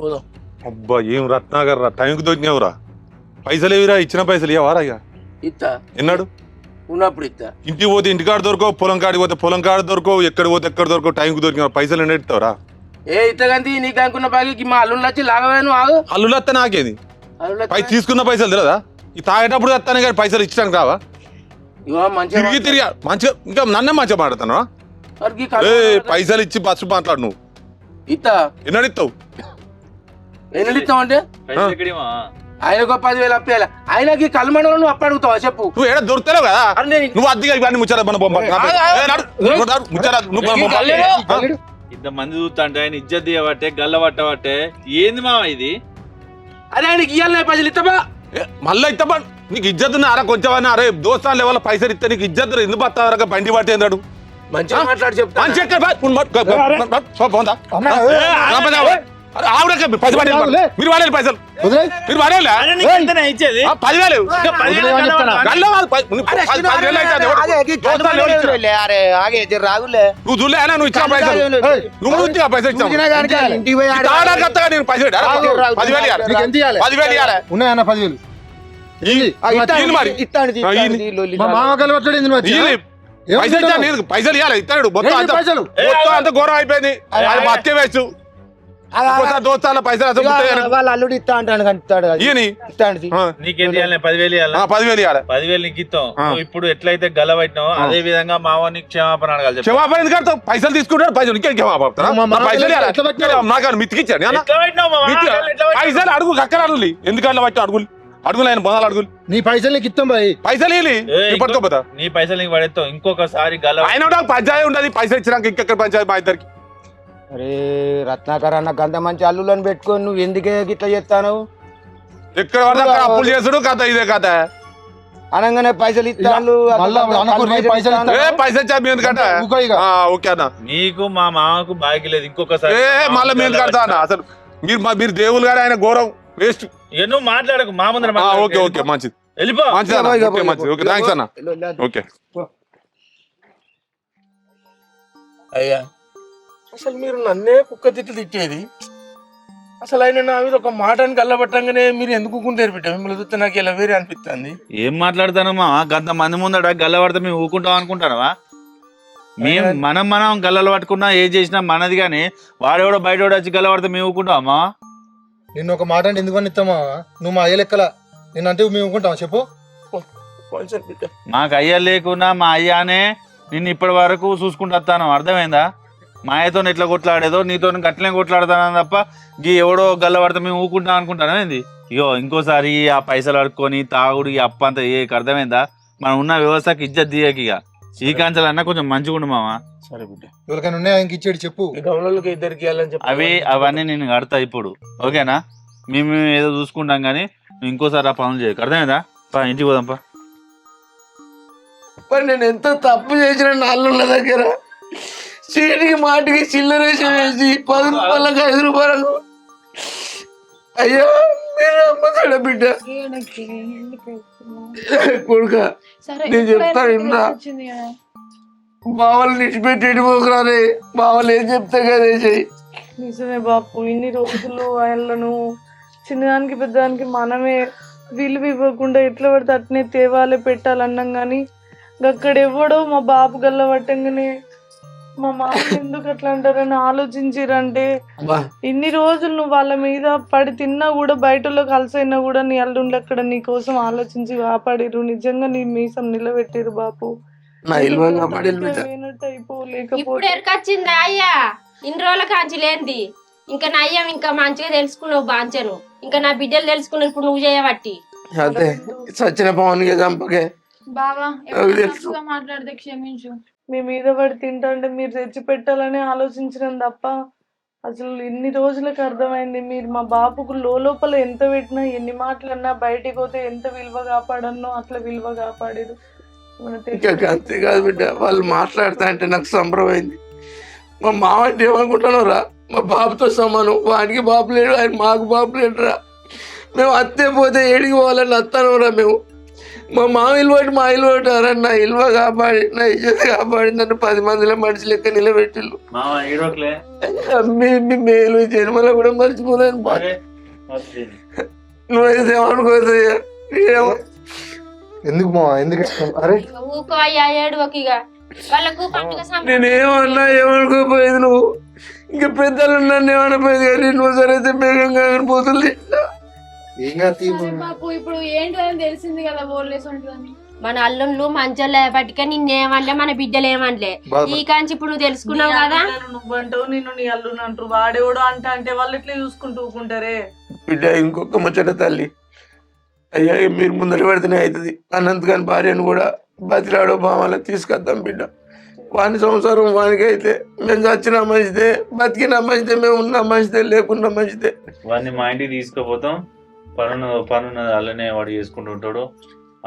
[SPEAKER 1] పోదాం.
[SPEAKER 9] అబ్బా ఏం రత్నాగర్ రా, టైంకి దొరికినావురా. పైసలు ఏవిరా? ఇచ్చిన పైసలు ఇవ్వరా? ఇక
[SPEAKER 1] ఇత్తా
[SPEAKER 9] ఎన్నాడు
[SPEAKER 1] ఉన్నప్పుడు ఇత్తా.
[SPEAKER 9] ఇంటికి పోతే ఇంటికాడ దొరకవు, పొలం కాడికి పోతే పొలం కాడ దొరకవు, ఎక్కడ పోతే ఎక్కడ దొరకవు. టైంకి దొరికిన పైసలు ఎన్నెడతావురా?
[SPEAKER 1] ఏ ఇత్తగంతి నీకు అనుకున్న బాకి మా అల్లుళ్ళు వచ్చి లాగవేను ఆగు.
[SPEAKER 9] అల్లులు వస్తే నాకేది?
[SPEAKER 1] అల్లుళ్ళు
[SPEAKER 9] పై తీసుకున్న పైసలు తెలియదా? ఈ తాగేటప్పుడు వస్తానే కానీ పైసలు ఇచ్చడానికి రావా? తిరిగి మంచిగా ఇంకా నన్నే మంచిగా మాట్లాడుతున్నా. పైసలు ఇచ్చి బస్సు మాట్లాడు. నువ్వు
[SPEAKER 1] ఇత్తా
[SPEAKER 9] ఎన్నడు ఇస్తావు?
[SPEAKER 1] ఎన్ని ఇస్తావు అంటే ఆయనకు 10,000 అప్పేయాలి. ఆయనకి కల్మణలో నువ్వు అప్పు అడుగుతావా చెప్పు?
[SPEAKER 9] నువ్వు ఏడా దొరుకుతావు కదా, నువ్వు అద్దెగా ఇవన్నీ ముచ్చారా?
[SPEAKER 3] ఇంతమంది చూస్తా అంటే ఆయన ఇజ్జత్ తీయబట్టే గల్ల పట్టబట్టే ఏంది మామ ఇది?
[SPEAKER 1] అరే ఆయనకి ఇయ్యాలి పైసలు ఇస్తావా?
[SPEAKER 9] మళ్ళీ ఇస్తాబా? నీకు ఇజ్జత్ అరే కొంచెం అరే దోస్తాను లెవెల్ పైసలు ఇస్తే నీకు ఇజ్జత్ ఎందుకు పత్తా బండి పట్టే అన్నాడు.
[SPEAKER 1] మంచిగా మాట్లాడి చెప్తా.
[SPEAKER 9] అరే ఆవిడకే పైసలు పడేయాలి
[SPEAKER 7] రాగులే.
[SPEAKER 9] మీరు పడేయాలి పైసలు
[SPEAKER 7] వదిలే.
[SPEAKER 9] మీరు పడేయాలి
[SPEAKER 3] అరే నీకు ఎంతనే ఇచ్చేది
[SPEAKER 9] 10,000
[SPEAKER 3] 10,000 చెప్తానా?
[SPEAKER 9] గల్లా కాదు, 10,000 అయితే దోస్తాలు ఎవరు ఇచ్చారు? నువ్వు చూడలే అయినా నువ్వు ఇచ్చిన పైసలు నువ్వు ఇచ్చిన పైసలు ఇచ్చావు తాగడానికి వస్తాగా నేను పైసలు ఇవ్వడా? 10,000 ఇవ్వాలి.
[SPEAKER 7] నీకు ఎంత ఇవ్వాలి?
[SPEAKER 9] 10,000 ఇవ్వాలి.
[SPEAKER 7] ఉన్నాయన్న 10,000
[SPEAKER 9] ఇయ్యి మరి.
[SPEAKER 7] మా మామ కలవట్లేదు నువ్వు వచ్చి.
[SPEAKER 9] ఇయ్యి.
[SPEAKER 7] ఏం
[SPEAKER 9] పైసలు ఇచ్చా
[SPEAKER 7] చేస్తున్నావు?
[SPEAKER 9] నేను పైసలు ఇవ్వాలి ఇస్తాడు మొత్తం
[SPEAKER 7] ఏంటి
[SPEAKER 9] అంతా
[SPEAKER 7] పైసలు?
[SPEAKER 9] మొత్తం అంత ఘోరం అయిపోయింది అది బతికే వేస్తు దోస్తాల పైసలు అసలు
[SPEAKER 10] వాళ్ళ అల్లుడు ఇస్తా అంటాను కనిపిస్తాడు
[SPEAKER 9] ఇయ్యని
[SPEAKER 3] నీకేం ఇవ్వాలి 10,000 ఇవ్వాలి
[SPEAKER 9] 10,000 ఇవ్వాలి
[SPEAKER 3] 10,000 నీకు ఇస్తాం నువ్వు ఇప్పుడు ఎట్లయితే గలవట్టినావు అదే విధంగా మావానికి క్షమాపణ అడగాలి చెప్పు.
[SPEAKER 9] క్షమాపణ ఎందుకు కడతావు? పైసలు తీసుకుంటాడు పైసలు ఇంకేం క్షమాపడతారా?
[SPEAKER 7] మా మామ
[SPEAKER 9] పైసలు ఇవ్వాలి.
[SPEAKER 7] ఎట్లా పట్టినావు?
[SPEAKER 9] నాకు మితికిచ్చాడు
[SPEAKER 3] ఎట్లా పెట్టినావు మావా? ఎట్లా పెట్టినావు?
[SPEAKER 9] పైసలు అడుగు కక్కర అడుగులి ఎందుకట్లా పట్టి అడుగులు అడుగులు ఆయన బొందాలు అడుగులు
[SPEAKER 7] నీ పైసలు నీకు ఇస్తాం బాయ్.
[SPEAKER 9] పైసలు ఇవ్వాలి పట్టుకోపోతా
[SPEAKER 3] నీ పైసలు నీకు పడేస్తావు ఇంకొకసారి గల
[SPEAKER 9] ఆయన కూడా పంచాయతీ ఉండదు పైసలు ఇచ్చినాక ఇంకెక్కడ పంచాయతీ మా ఇద్దరికి
[SPEAKER 10] అరే రత్నాకర్ అన్న గంత మంచి అల్లులను పెట్టుకొని నువ్వు ఎందుకే ఇట్లా చేస్తాను
[SPEAKER 9] ఎక్కడ పడితే అక్కడ అప్పులు చేసుడు కథ ఇదే కథ
[SPEAKER 10] అనగానే పైసలు ఇస్తాను
[SPEAKER 7] మళ్ళా అనుకోని పైసలు ఇస్తా.
[SPEAKER 9] ఏ పైసలు ఇచ్చా మీ ఎందుకంటే
[SPEAKER 7] ఊకో ఇక.
[SPEAKER 9] ఓకే అన్న
[SPEAKER 3] నీకు మా మామకు బాకీ లేదు ఇంకొకసారి
[SPEAKER 9] ఏ మళ్ళీ మీ ఎందుకు కడతా అన్న అసలు మీరు దేవులు గారు ఆయన ఘోరం వేస్ట్
[SPEAKER 3] ఇక నువ్వు మాట్లాడకు మా ముందర
[SPEAKER 9] ఓకే
[SPEAKER 3] మాట్లాడకు.
[SPEAKER 9] ఓకే మంచిది
[SPEAKER 3] వెళ్ళిపో
[SPEAKER 9] మంచిది అన్న ఓకే మంచిది ఓకే థ్యాంక్స్ అన్న ఓకే
[SPEAKER 1] అయ్యా అసలు మీరు నన్నే కుక్క తిట్లు తిట్టేది అసలు ఆయన నా మీద ఒక మాటని కళ్ళబట్టంగానే మీరు ఎందుకు ఊకుంటారు బిడ్డ మిమ్మల్ని చూస్తే నాకు ఇలా వేరే అనిపిస్తుంది
[SPEAKER 3] ఏం మాట్లాడతానమ్మా గంత మంది ముందట గల్ల పడితే మేము ఊకుంటాం అనుకుంటానవా మేము మనం గల్లలు పట్టుకున్నా ఏం చేసినా మనది కానీ వాడెవడో బయట వచ్చి గల్ల పడితే మేము ఊకుంటామా
[SPEAKER 7] నిన్ను ఒక మాట అంటే ఎందుకని ఇస్తామా? నువ్వు మా అయ్య లెక్కల నిన్ను అంటే మేము ఊరుకుంటాం చెప్పు.
[SPEAKER 1] కొంచెం బిడ్డ
[SPEAKER 3] మాకు అయ్యా లేకున్నా మా అయ్యానే నిన్ను ఇప్పటి వరకు చూసుకుంటూ వస్తాను అర్థమైందా మా అయ్యతో ఎట్లా కొట్లాడేదో నీతో గట్లనే కొట్లాడతాను తప్ప గీ ఎవడో గల్ల పడితే మేము ఊకుంటాం అనుకుంటాను ఏంది ఇగో ఇంకోసారి ఆ పైసలు అడుక్కొని తాగుడు ఈ అప్ప అంతా ఏ అర్థమైందా మనం ఉన్న వ్యవస్థకి ఇజ్జత్ దియకి ఇక ఈ కాంచెలు అన్నా కొంచెం మంచిగా ఉండు మామ
[SPEAKER 1] సరే బిడ్డ
[SPEAKER 7] ఎవరికైనా ఉన్నాయా ఇంక ఇచ్చేది చెప్పు.
[SPEAKER 1] ఈ గమనంలోకి ఇద్దరికి ఇవ్వాలని చెప్పి
[SPEAKER 3] అవన్నీ నేను కడతా ఇప్పుడు ఓకేనా మేము ఏదో చూసుకుంటాం కానీ నువ్వు ఇంకోసారి ఆ పనులు చేయకు అర్థమైందా పా ఇంటికి పోదాంపా
[SPEAKER 1] మరి నేను ఎంత తప్పు చేసిన నాళ్ళ దగ్గర చీటికి మాటికి చిల్లరేసి వేసి 10 రూపాయలకు 5 రూపాయలకు అయ్యా మీరు అమ్మతాడా బిడ్డ కొడుక నేను చెప్తాను ఇందా బావలు నిడిచిపెట్టి పోకురారే బావలు ఏం చెప్తే కదే చెయ్యి
[SPEAKER 2] నిజమే బాపు ఇన్ని రోజులు ఆయనను చిన్నదానికి పెద్దదానికి మనమే విలువ ఇవ్వకుండా ఎట్లా పడితే అట్నే తేవాలి పెట్టాలన్నాం కానీ అక్కడ ఎవడో మా బాబు గల్ల పట్టంగానే మా మామ ఎందుకు అట్లా అంటారని ఆలోచించిరంటే ఇన్ని రోజులు నువ్వు వాళ్ళ మీద పడి తిన్నా కూడా బయటలో కలిసైనా కూడా నీ అల్లుండి అక్కడ నీ కోసం ఆలోచించి కాపాడిరు నిజంగా నీ మీసం నిలబెట్టిరు బాపు
[SPEAKER 8] ఇప్పుడు ఎరకొచ్చిందా అయ్యా ఇన్ని రోజుల కాంచి లేంది ఇంకా నా అయ్యం ఇంకా మంచిగా తెలుసుకున్నావు బాంచను ఇంకా నా బిడ్డలు తెలుసుకున్నావు ఇప్పుడు నువ్వు చేయబట్టి
[SPEAKER 1] అదే సచిన పవన్ చంపకే
[SPEAKER 6] బావా ఎప్పుడు మాట్లాడితే క్షమించు
[SPEAKER 2] మీ మీద పడి తింటే మీరు తెచ్చి పెట్టాలని ఆలోచించడం తప్ప అసలు ఇన్ని రోజులకు అర్థమైంది మీరు మా బాబుకు లోపల ఎంత పెట్టినా ఎన్ని మాటలన్నా బయటికి పోతే ఎంత విలువ కాపాడన్నో అట్లా విలువ కాపాడారు
[SPEAKER 1] అంతేకాదు బిడ్డ వాళ్ళు మాట్లాడుతా అంటే నాకు సంబరమైంది మా మామ అంటే ఏమనుకుంటాను రా మా బాబుతో సమానం వానికి బాబు లేడు ఆయన మాకు బాబు లేడురా మేము అత్తే పోతే ఏడికి పోవాలని అత్తాను రా మేము మా మామ ఇల్లు మా ఇల్లు రా నా ఇల్వ కాపాడి నా ఇజ్జత్ కాపాడి నన్ను 10 మందిలో మనిషి లెక్క నిలబెట్టిళ్ళు మీ మేలు జన్మలో కూడా మర్చిపోలేను నువ్వైతే ఏమనుకోదయ్యా
[SPEAKER 7] ఎందుకు మా ఎందుకు అరే
[SPEAKER 8] ఊకో అయ్యా ఏడువకిగా వాళ్ళకు పండుగ
[SPEAKER 1] నేనేమన్నా ఏమనుకోపోయేది నువ్వు ఇంకా పెద్దలు నన్ను ఏమనపోయేది కానీ నువ్వు సరైతే బేగంగా పోతుంది
[SPEAKER 6] బాపు ఇప్పుడు ఏంటో తెలిసింది కదా బోర్లేసి ఉంటుందని
[SPEAKER 8] మన అల్లుళ్ళు మంచోళ్ళే పట్టుక నిన్నేమనలే మన బిడ్డలు ఏమనలే ఈ కాంచి ఇప్పుడు నువ్వు తెలుసుకున్నావు కదా
[SPEAKER 2] నువ్వంటావు నిన్ను నీ అల్లుని అంటారు వాడేవాడు అంటే వాళ్ళు ఇట్లా చూసుకుంటూ ఊకుంటారే
[SPEAKER 1] బిడ్డ ఇంకొక ముచ్చట తల్లి అయ్యా మీరు ముందర పెడితేనే అవుతుంది అనంత్ గారి భార్యను కూడా బతిలాడో బావాల తీసుకొద్దాం బిడ్డ వాని సంసారం వానికి అయితే మేము చచ్చినా మంచిదే బతికినా మంచిదే మేము ఉన్నా మంచిదే లేకున్నా మంచిదే
[SPEAKER 3] వాడిని మా ఇంటికి తీసుకుపోతాం పనున్నది అలానే వాడు చేసుకుంటూ ఉంటాడు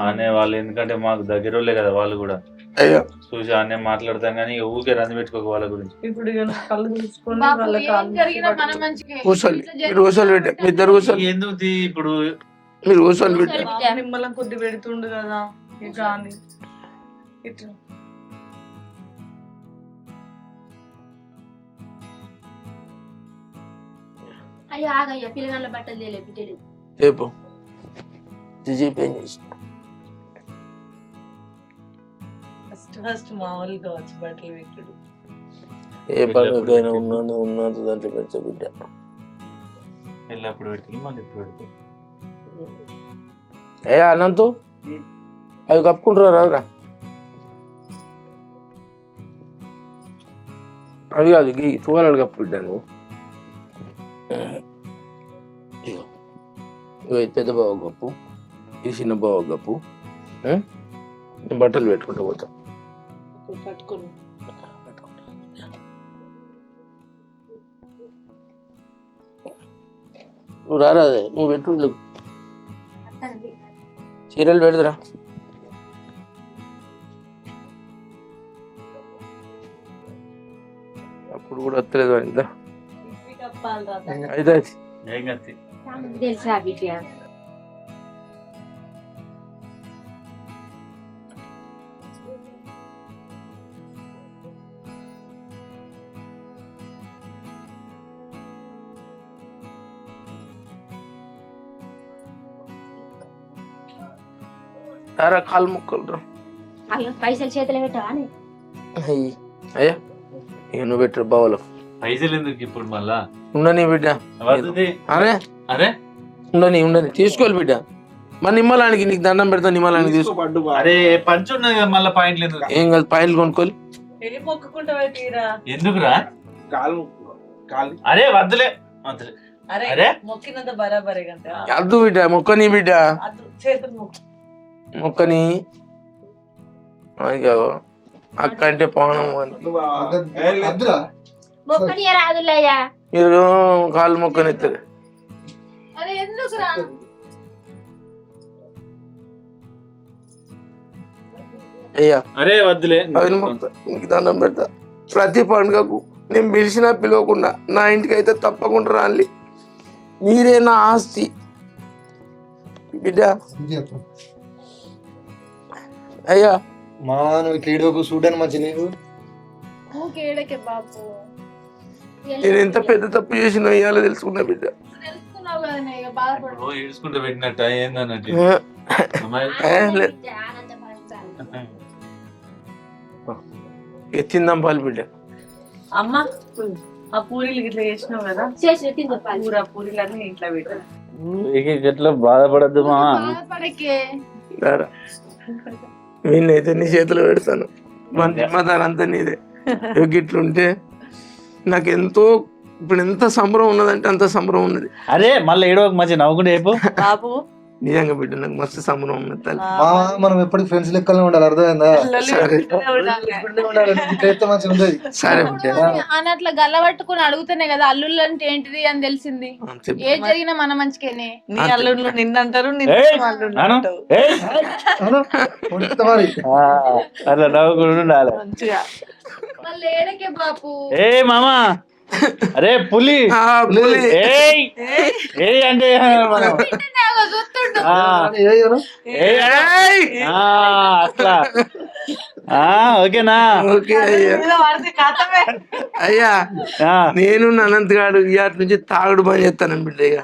[SPEAKER 3] అనే వాళ్ళు ఎందుకంటే మాకు దగ్గరోళ్ళే కదా వాళ్ళు కూడా
[SPEAKER 1] అయ్యో
[SPEAKER 3] చూసి అన్నీ మాట్లాడతాం కానీ ఊరికే రంది పెట్టుకోక వాళ్ళ గురించి.
[SPEAKER 2] ఇప్పుడు ఇక నా కళ్ళు చూసుకొని
[SPEAKER 6] బాబు
[SPEAKER 2] వాళ్ళ
[SPEAKER 6] ఏం
[SPEAKER 2] కాళ్ళు
[SPEAKER 6] జరిగినా మన
[SPEAKER 2] పట్టుకో.
[SPEAKER 6] మంచికే.
[SPEAKER 1] కూర్చోండి
[SPEAKER 6] ఇట్లా
[SPEAKER 1] మీరు కూర్చోలు పెట్టే మీ ఇద్దరు కూర్చోలు
[SPEAKER 3] ఎందుకు ఇప్పుడు
[SPEAKER 1] మీరు కూర్చోలు పెట్టే
[SPEAKER 2] బాబు నిమ్మలం కొద్ది పెడుతుండు కదా ఇక అని ఇట్లా
[SPEAKER 8] అయ్యో ఆగయ్యా పిల్లగాళ్ళ బట్టలు తేలే బిడ్డలు.
[SPEAKER 1] రేపు జీపేం చేసి
[SPEAKER 2] ఫస్ట్ మామూలుగా వచ్చి బట్టలు పెట్టుడు.
[SPEAKER 1] ఏ పనికైనా ఉన్నది దాంట్లో పెడతా బిడ్డ.
[SPEAKER 3] ఎల్లప్పుడు పెట్టి మళ్ళీ ఇప్పుడు పెడితే
[SPEAKER 1] ఏ అనంతు అవి కప్పుకుంటారా రాదురా అవి కాదు గీ చూడాలి కప్పు బిడ్డ నువ్వు. ఇగో ఇది పెద్ద బావ కప్పు, ఇది చిన్న బావ కప్పు. నేను బట్టలు పెట్టుకుంటూ పోతా.
[SPEAKER 2] పట్టుకుని
[SPEAKER 1] నువ్వు రారాదే నువ్వు పెట్టు చీరలు పెడదురా. అప్పుడు కూడా వస్తలేదు ఇంత
[SPEAKER 2] కప్పాలి రా.
[SPEAKER 1] అయితే
[SPEAKER 3] ఏం కత్తి
[SPEAKER 8] తెలుసా బిడ్డ?
[SPEAKER 1] రారా కాలు ముక్కలు రా.
[SPEAKER 8] అయ్యో పైసలు చేతులు పెట్టవా అని.
[SPEAKER 1] అయ్యా ఇక నువ్వు పెట్టరు బావలో
[SPEAKER 3] పైసలు ఎందుకు ఇప్పుడు మళ్ళా?
[SPEAKER 1] ఉండని బిడ్డ.
[SPEAKER 3] వద్దుది.
[SPEAKER 1] అరే
[SPEAKER 3] అరే
[SPEAKER 1] ఉండని తీసుకోవాలి బిడ్డ. మరి నిమ్మలానికి నీకు దండం పెడతా, నిమ్మలానికి తీసుకో.
[SPEAKER 3] అరే పంచు ఉన్నది కదా మళ్ళీ పాయింట్లు ఎందుకు?
[SPEAKER 1] ఏం కాదు పాయింట్లు కొనుక్కోవాలి.
[SPEAKER 2] ఏ మొక్కుకుంటావే తీరా.
[SPEAKER 3] ఎందుకురా? అరే వద్దులే వద్దులే.
[SPEAKER 2] అరే
[SPEAKER 3] అరే
[SPEAKER 2] మొక్కినంత బరాబరే గంట.
[SPEAKER 1] అద్దు బిడ్డ మొక్కని బిడ్డ
[SPEAKER 2] అది చేతులు మొక్కు.
[SPEAKER 1] మొక్కని అక్క అంటే పానం అని
[SPEAKER 7] అద్దురా
[SPEAKER 8] మొక్కని రాదులయ్యా.
[SPEAKER 1] మీరు కాలు మొక్కని ఎత్తారు.
[SPEAKER 6] అరే ఎందుకు రా?
[SPEAKER 1] అయ్యా
[SPEAKER 3] అరే వద్దులే.
[SPEAKER 1] అవి మీకు దండం పెడతా. ప్రతి పండుగకు నేను పిలిచినా పిలవకుండా నా ఇంటికి అయితే తప్పకుండా రాలి. మీరే నా ఆస్తి బిడ్డ. అయ్యా
[SPEAKER 7] మా నువ్వు ఇట్లా చూడని మంచి నీకు
[SPEAKER 6] ఊకేడకే బాబు.
[SPEAKER 1] నేను ఎంత పెద్ద తప్పు చేసినా ఇవాళ తెలుసుకున్నా బిడ్డ.
[SPEAKER 6] తెలుసుకున్నావు కదా ఇక బాధపడు.
[SPEAKER 3] ఏడుచుకుంటే పెట్టినట్ట ఏందన్నట్టు.
[SPEAKER 1] లేదు. తిందాం పాలు బిడ్డ.
[SPEAKER 2] అమ్మ ఆ పూరీలు ఇట్లా చేసినావు కదా,
[SPEAKER 8] చేసి తిందాం
[SPEAKER 2] పూరీలన్నీ ఇంట్లో పెట్టు.
[SPEAKER 3] ఎట్లా బాధపడద్దు మా.
[SPEAKER 6] బాధపడకే.
[SPEAKER 1] నేనైతే నీ చేతిలో పెడతాను. మన నిమ్మదారు అంతా నీదే. గిట్లుంటే నాకు ఎంతో ఇప్పుడు ఎంత సంబరం ఉన్నదంటే అంత సంబరం ఉన్నది.
[SPEAKER 3] అరే మళ్ళీ ఏడో మంచి నవ్వుకుంటే చెప్పు.
[SPEAKER 2] బాబు
[SPEAKER 1] నిజంగా బిడ్డ నాకు మస్తు సంబరం ఉన్నది తల్లి.
[SPEAKER 7] మనం ఎప్పటికి ఫ్రెండ్స్ లెక్కనే ఉండాలి, అర్థమైందా? మంచిగా ఉండేది.
[SPEAKER 1] సరే బిడ్డ
[SPEAKER 6] అన్నట్ల గల్ల పట్టుకుని అడుగుతానే కదా అల్లుళ్ళు అంటే ఏంటిది అని తెలిసింది. ఏది జరిగినా మన మంచికేనే.
[SPEAKER 2] నీ అల్లుళ్ళు నిన్నంటారు,
[SPEAKER 3] అట్లా నవ్వుకుంటూ ఉండాలి
[SPEAKER 2] మంచిగా.
[SPEAKER 6] మళ్ళీ ఏడకే బాపు.
[SPEAKER 3] ఏ మామా అరే పులి ఏ అంటే మనం అట్లా ఓకేనా?
[SPEAKER 1] ఓకే అయ్యా. అయ్యా నేను అనంత్ గాడు ఇవాటి నుంచి తాగుడు పని చేస్తాను బిడ్డ. ఇక